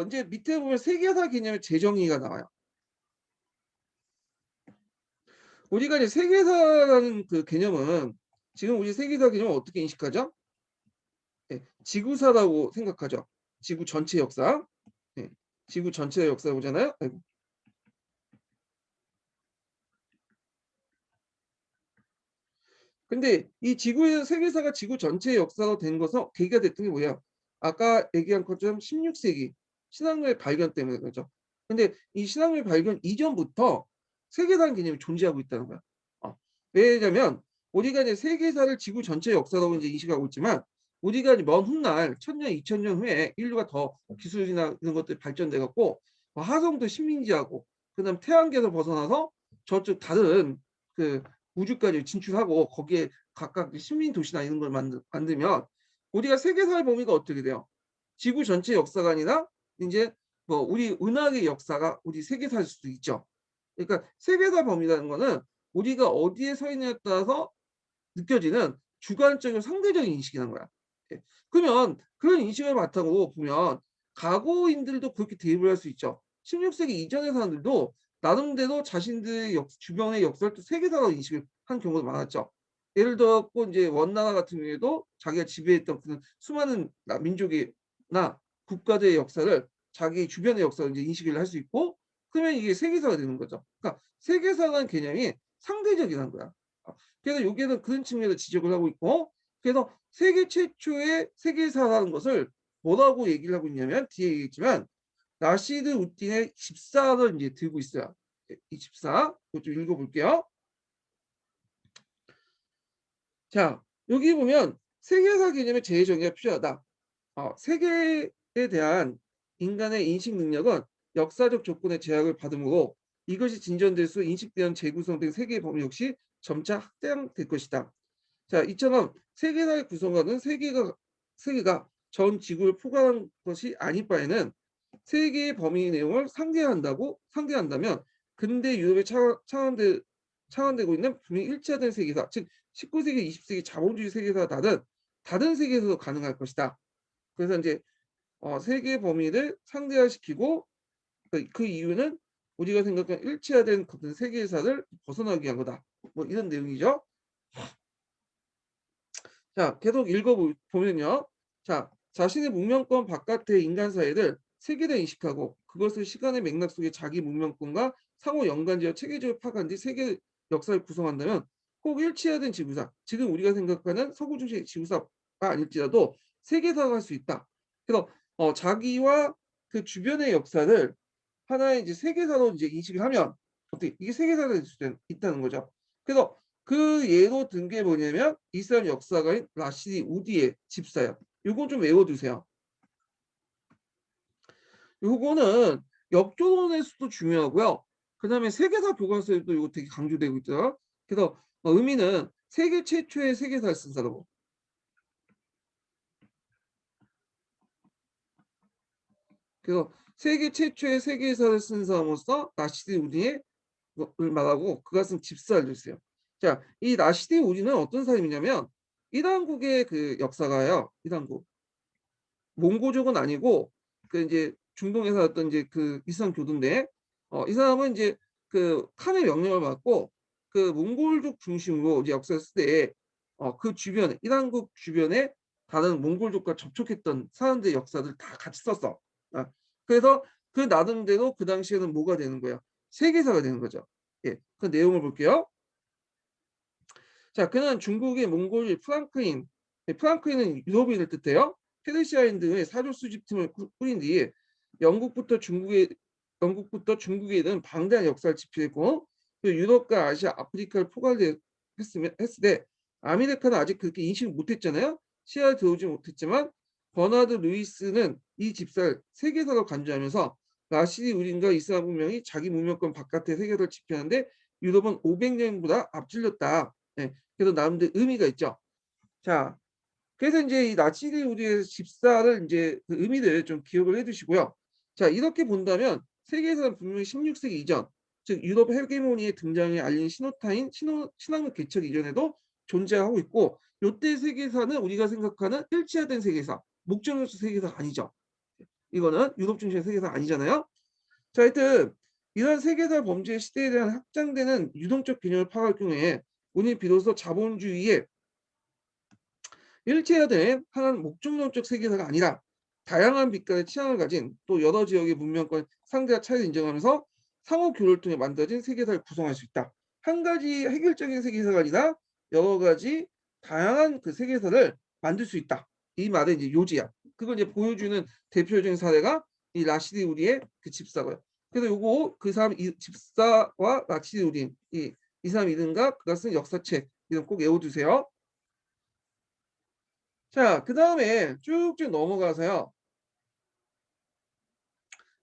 이제 밑에 보면 세계사 개념의 재정의가 나와요. 우리가 이제 세계사라는 그 개념은 지금 우리 세계사 개념을 어떻게 인식하죠? 예, 지구사라고 생각하죠. 지구 전체 역사. 예, 지구 전체의 역사 보잖아요. 아이고. 근데 이 지구의 세계사가 지구 전체의 역사가 된 것은 계기가 됐던 게 뭐예요? 아까 얘기한 것처럼 16세기 신학문의 발견 때문에 그렇죠. 근데 이 신학문의 발견 이전부터 세계사라는 개념이 존재하고 있다는 거야. 왜냐면 우리가 이제 세계사를 지구 전체의 역사라고 이제 인식하고 있지만 우리가 이제 먼 훗날 1000년, 2000년 후에 인류가 더 기술이나 이런 것들이 발전돼 갖고 화성도 식민지하고 그다음 태양계에서 벗어나서 저쪽 다른 그 우주까지 진출하고 거기에 각각 식민 도시나 이런 걸 만들면 우리가 세계사의 범위가 어떻게 돼요? 지구 전체 역사가 아니라 이제 뭐 우리 은하의 역사가 우리 세계사일 수도 있죠. 그러니까 세계사 범위라는 거는 우리가 어디에 서 있느냐에 따라서 느껴지는 주관적이고 상대적인 인식이라는 거야. 예. 그러면 그런 인식을 바탕으로 보면 과거인들도 그렇게 대입을 할 수 있죠. 16세기 이전의 사람들도 나름대로 자신들의 주변의 역사를 또 세계사로 인식을 한 경우도 많았죠. 예를 들어서 이제 원나라 같은 경우에도 자기가 지배했던 그런 수많은 민족이나 국가들의 역사를 자기 주변의 역사로 이제 인식을 할 수 있고 그러면 이게 세계사가 되는 거죠. 그러니까 세계사라는 개념이 상대적이라는 거야. 그래서 여기에는 그런 측면에서 지적을 하고 있고 그래서 세계 최초의 세계사라는 것을 뭐라고 얘기를 하고 있냐면 뒤에 얘기했지만 라시드 우딘의 집사를 이제 들고 있어요. 이 집사 이거 좀 읽어볼게요. 자 여기 보면 세계사 개념의 재정의가 필요하다. 세계에 대한 인간의 인식 능력은 역사적 조건의 제약을 받으므로 이것이 진전될수록 인식되는 재구성 등 세계의 범위 역시 점차 확장될 것이다. 자, 이처럼 세계사의 구성원은 세계가 전 지구를 포괄한 것이 아닐 바에는 세계의 범위 내용을 상대한다면 근대 유럽에 차원되고 있는 분명히 일치화된 세계사, 즉 19세기, 20세기 자본주의 세계사와 다른 세계에서도 가능할 것이다. 그래서 이제 세계 범위를 상대화시키고 그 이유는 우리가 생각하는 일치화된 어떤 세계사를 벗어나기 위한 거다. 뭐 이런 내용이죠. 자, 계속 읽어보면요. 자, 자신의 문명권 바깥의 인간 사회를 세계로 인식하고 그것을 시간의 맥락 속에 자기 문명권과 상호 연관지어 체계적으로 파악한 뒤 세계 역사를 구성한다면 꼭 일치화된 지구사, 지금 우리가 생각하는 서구 중심 지구사가 아닐지라도 세계사가 할 수 있다. 그래서 자기와 그 주변의 역사를 하나의 이제 세계사로 이제 인식을 하면 어떻게 이게 세계사가 될 수 있다는 거죠. 그래서 그 예로 든 게 뭐냐면 이슬람 역사가인 라시디 우디의 집사예요. 요거 좀 외워두세요. 요거는 역조론에서도 중요하고요. 그 다음에 세계사 교과서에도 요거 되게 강조되고 있죠. 그래서 의미는 세계 최초의 세계사를 쓴 사람. 그래서 세계 최초의 세계사를 쓴 사람으로서 라시디 우디의 을 말하고 그것은 집사를 했어요. 자, 이 라시디 우디는 어떤 사람이냐면 이란국의 그 역사가요. 이란국 몽고족은 아니고 그 이제 중동에서 어떤 이제 그 이슬람 교도인데 이 사람은 이제 그 칸의 명령을 받고 그 몽골족 중심으로 이제 역사를 쓸 때 그 주변에 이란국 주변에 다른 몽골족과 접촉했던 사람들의 역사를 다 같이 썼어. 그래서 그 나름대로 그 당시에는 뭐가 되는 거예요? 세계사가 되는 거죠. 예, 그 내용을 볼게요. 자, 그는 중국의 몽골 프랑크인, 프랑크인은 유럽인을 뜻해요. 페르시아인 등의 사조 수집팀을 꾸린 뒤에 영국부터 중국에 영국부터 중국에 이른 방대한 역사를 집필했고 그 유럽과 아시아, 아프리카를 했을 때 아메리카는 아직 그렇게 인식을 못했잖아요. 시야에 들어오지 못했지만 버나드 루이스는 이 집사를 세계사로 간주하면서 라시디 우린과 이슬람 문명이 자기 문명권 바깥의 세계사를 집필하는데 유럽은 500년보다 앞질렀다. 네, 그래서 나름대로 의미가 있죠. 자, 그래서 이제 이 나치리 우리의 집사를 이제 그 의미를 좀 기억을 해두시고요. 자, 이렇게 본다면 세계에서는 분명히 16세기 이전, 즉 유럽 헤게모니의 등장에 알린 신학문 개척 이전에도 존재하고 있고, 요때 세계사는 우리가 생각하는 일치화된 세계사, 목적론적 세계사가 아니죠. 이거는 유럽 중심의 세계사 아니잖아요. 자, 하여튼 이런 세계사 범죄 시대에 대한 확장되는 유동적 개념을 파악할 경우에 우리는 비로소 자본주의의 일체화된 하나는 목적론적 세계사가 아니라 다양한 빛깔의 취향을 가진 또 여러 지역의 문명권 상대와 차이를 인정하면서 상호 교류를 통해 만들어진 세계사를 구성할 수 있다. 한 가지 해결적인 세계사가 아니라 여러 가지 다양한 그 세계사를 만들 수 있다. 이 말은 이제 요지야. 그걸 이제 보여주는 대표적인 사례가 이 라시드 우리의 그 집사고요. 그래서 요거 그 사람 이 집사와 라시드 우리 이 사람 이름과 그가 쓴 역사책 이름 꼭 외워두세요. 자, 그 다음에 쭉쭉 넘어가서요.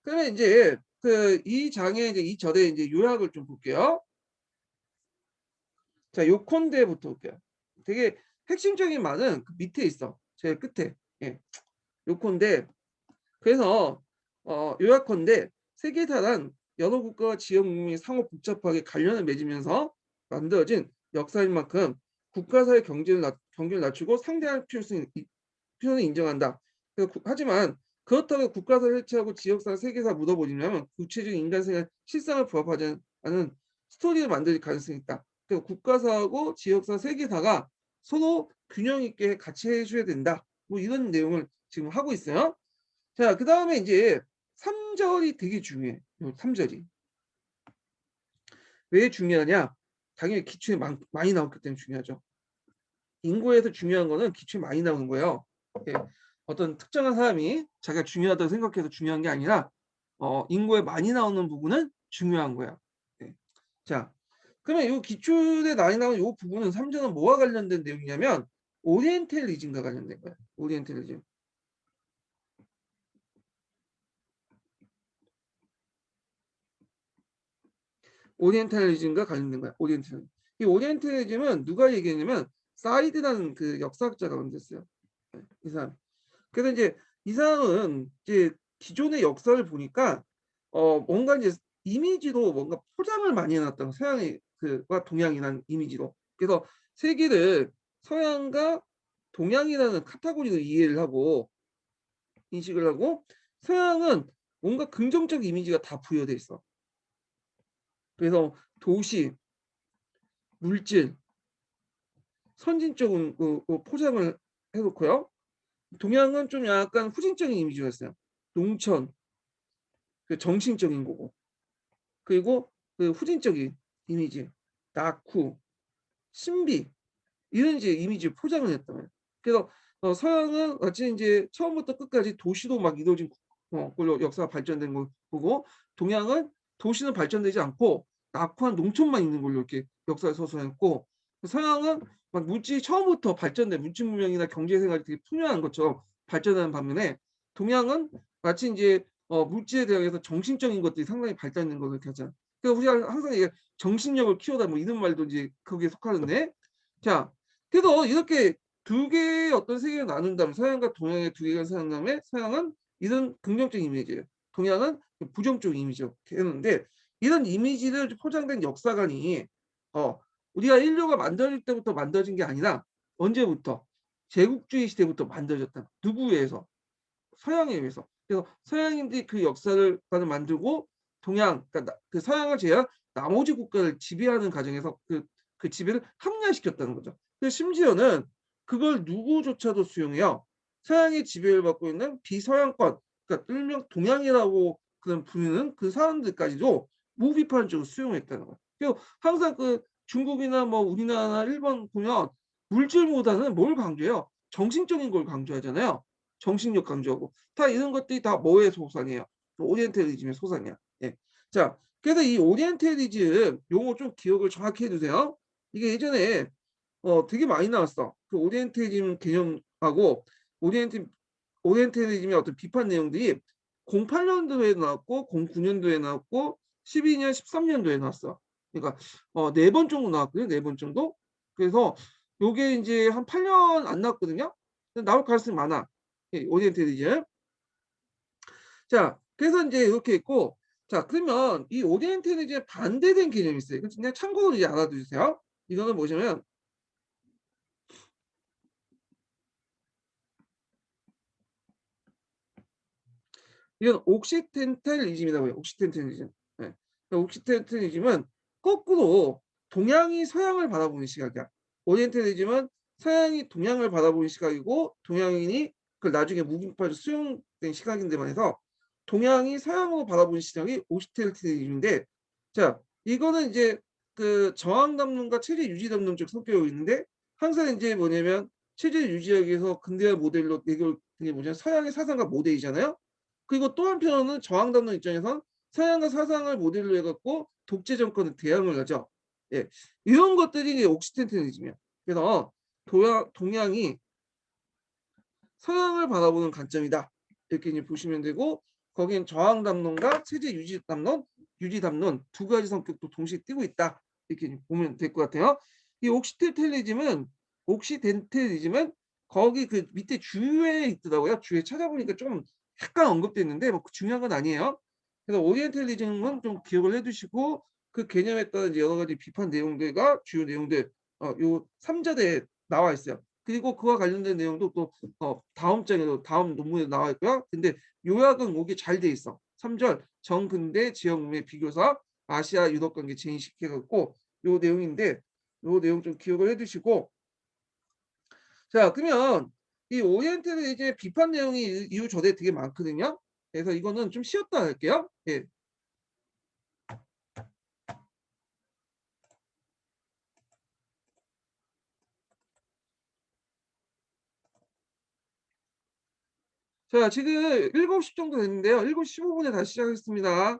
그러면 이제 그 이 장의 이제 이 절의 이제 요약을 좀 볼게요. 자, 요컨대부터 볼게요. 되게 핵심적인 말은 그 밑에 있어. 제일 끝에. 예. 요컨대. 그래서 요약컨대 세계사란 여러 국가와 지역 문명이 상호 복잡하게 관련을 맺으면서 만들어진 역사인 만큼 국가사의 경계를 낮추고 상대할 필요는 인정한다. 하지만 그렇다고 국가사를 해체하고 지역사, 세계사 묻어버리면 구체적인 인간생활 실상을 부합하지 않은 스토리를 만들 가능성이 있다. 그래서 국가사하고 지역사, 세계사가 서로 균형 있게 같이 해줘야 된다. 뭐 이런 내용을 지금 하고 있어요. 자, 그 다음에 이제 3절이 되게 중요해. 3절이. 왜 중요하냐? 당연히 기초에 많이 나왔기 때문에 중요하죠. 인구에서 중요한 거는 기초에 많이 나오는 거예요. 예. 어떤 특정한 사람이 자기가 중요하다고 생각해서 중요한 게 아니라 인구에 많이 나오는 부분은 중요한 거야. 예. 자, 그러면 이 기초에 많이 나오는 이 부분은 3절은 뭐와 관련된 내용이냐면 오리엔탈리즘과 관련된 거야. 오리엔탈리즘. 오리엔탈리즘과 관련된 거야. 오리엔탈리즘. 이 오리엔탈리즘은 누가 얘기했냐면 사이드라는 그 역사학자가 만들었어요. 이 사람. 그래서 이제 이 사람은 이제 기존의 역사를 보니까 뭔가 이제 이미지로 뭔가 포장을 많이 해놨던 서양의 그와 동양이라는 이미지로. 그래서 세계를 서양과 동양이라는 카테고리로 이해를 하고 인식을 하고 서양은 뭔가 긍정적 이미지가 다 부여돼 있어. 그래서 도시, 물질, 선진적인 포장을 해놓고요. 동양은 좀 약간 후진적인 이미지가 있어요. 농촌, 그 정신적인 거고. 그리고 그 후진적인 이미지, 낙후, 신비 이런 이제 이미지 포장을 했단 말이에요. 그래서 서양은 마치 이제 처음부터 끝까지 도시로 막 이루어진 걸로 역사가 발전된 걸 보고 동양은 도시는 발전되지 않고 낙후한 농촌만 있는 걸로 이렇게 역사를 서술했고 서양은 막 물질이 처음부터 발전된 물질 문명이나 경제 생활이 되게 풍요한 것처럼 발전하는 반면에 동양은 마치 이제 물질에 대해서 정신적인 것들이 상당히 발달된 걸로 이렇게 하잖아. 그래서 우리가 항상 이게 정신력을 키워다 뭐 이런 말도 이제 거기에 속하는데 자 그래서 이렇게 두 개의 어떤 세계를 나눈다면 서양과 동양의 두 개가 생각나면 서양은 이런 긍정적인 이미지예요. 동양은 부정적인 이미지로 했는데 이런 이미지를 포장된 역사관이 우리가 인류가 만들어질 때부터 만들어진 게 아니라 언제부터 제국주의 시대부터 만들어졌다. 누구에 의해서? 서양에 의해서. 그래서 서양인들이 그 역사를 만들고 동양, 그러니까 그 서양을 제외한 나머지 국가를 지배하는 과정에서 그 지배를 합리화시켰다는 거죠. 그래서 심지어는 그걸 누구조차도 수용해요. 서양의 지배를 받고 있는 비서양권, 그러니까 일명 동양이라고 그런 부르는 그 사람들까지도 무비판적으로 수용했다는 거예요. 그리고 항상 그 중국이나 뭐 우리나라나 일본 보면 물질보다는 뭘 강조해요? 정신적인 걸 강조하잖아요. 정신력 강조하고 다 이런 것들이 다 뭐의 소산이에요? 오리엔탈리즘의 소산이야. 예. 자, 그래서 이 오리엔탈리즘 용어 좀 기억을 정확히 해두세요. 이게 예전에 되게 많이 나왔어. 그 오리엔탈리즘 개념하고 오리엔탈 오리엔탈리즘의 어떤 비판 내용들이 08년도에 나왔고 09년도에 나왔고 12년, 13년도에 나왔어. 그러니까 네 번 정도 나왔거든요. 네 번 정도. 그래서 요게 이제 한 8년 안 나왔거든요. 나올 가능성이 많아. 오리엔탈리즘. 자, 그래서 이제 이렇게 있고, 자, 그러면 이 오리엔탈리즘에 반대된 개념이 있어요. 이거 그냥 참고로 이제 알아두세요. 이거는 뭐냐면, 이건 옥시텐탈리즘이라고 해요. 옥시텐탈리즘. 네. 옥시텐탈리즘은 거꾸로 동양이 서양을 바라보는 시각이야. 오리엔탈리즘은 서양이 동양을 바라보는 시각이고 동양인이 그걸 나중에 무기파로 수용된 시각인데 말해서 동양이 서양으로 바라보는 시각이 옥시텐탈리즘인데 자 이거는 이제 그 저항담론과 체제 유지담론 쪽 성격이 있는데 항상 이제 뭐냐면 체제 유지하기 위해서 근대화 모델로 내걸 그게 뭐냐 서양의 사상과 모델이잖아요. 그리고 또 한편으로는 저항담론 입장에선 서양의 사상을 모델로 해갖고 독재 정권을 대항을 하죠. 예, 이런 것들이 이제 옥시텐탈리즘이야. 그래서 동양이 서양을 바라보는 관점이다. 이렇게 이제 보시면 되고 거기엔 저항담론과 체제 유지담론 두 가지 성격도 동시에 띄고 있다. 이렇게 보면 될 것 같아요. 이 옥시텐탈리즘은 거기 그 밑에 주에 있더라고요. 주에 찾아보니까 좀 약간 언급됐는데 뭐 중요한 건 아니에요. 그래서 오리엔탈리즘은 좀 기억을 해두시고 그 개념에 따른 이제 여러 가지 비판 내용들과 주요 내용들 요 3절에 나와 있어요. 그리고 그와 관련된 내용도 또 다음 장에도 다음 논문에 나와 있고요. 근데 요약은 오기 잘 돼 있어. 3절 정근대 지역문의 비교사 아시아 유럽 관계 재인식해 갖고 요 내용인데 요 내용 좀 기억을 해 두시고 자 그러면 이 오리엔탈의 이제 비판 내용이 이후 저대 되게 많거든요. 그래서 이거는 좀 쉬었다 할게요. 예. 자 지금 7시 정도 됐는데요. 7시 15분에 다시 시작하겠습니다.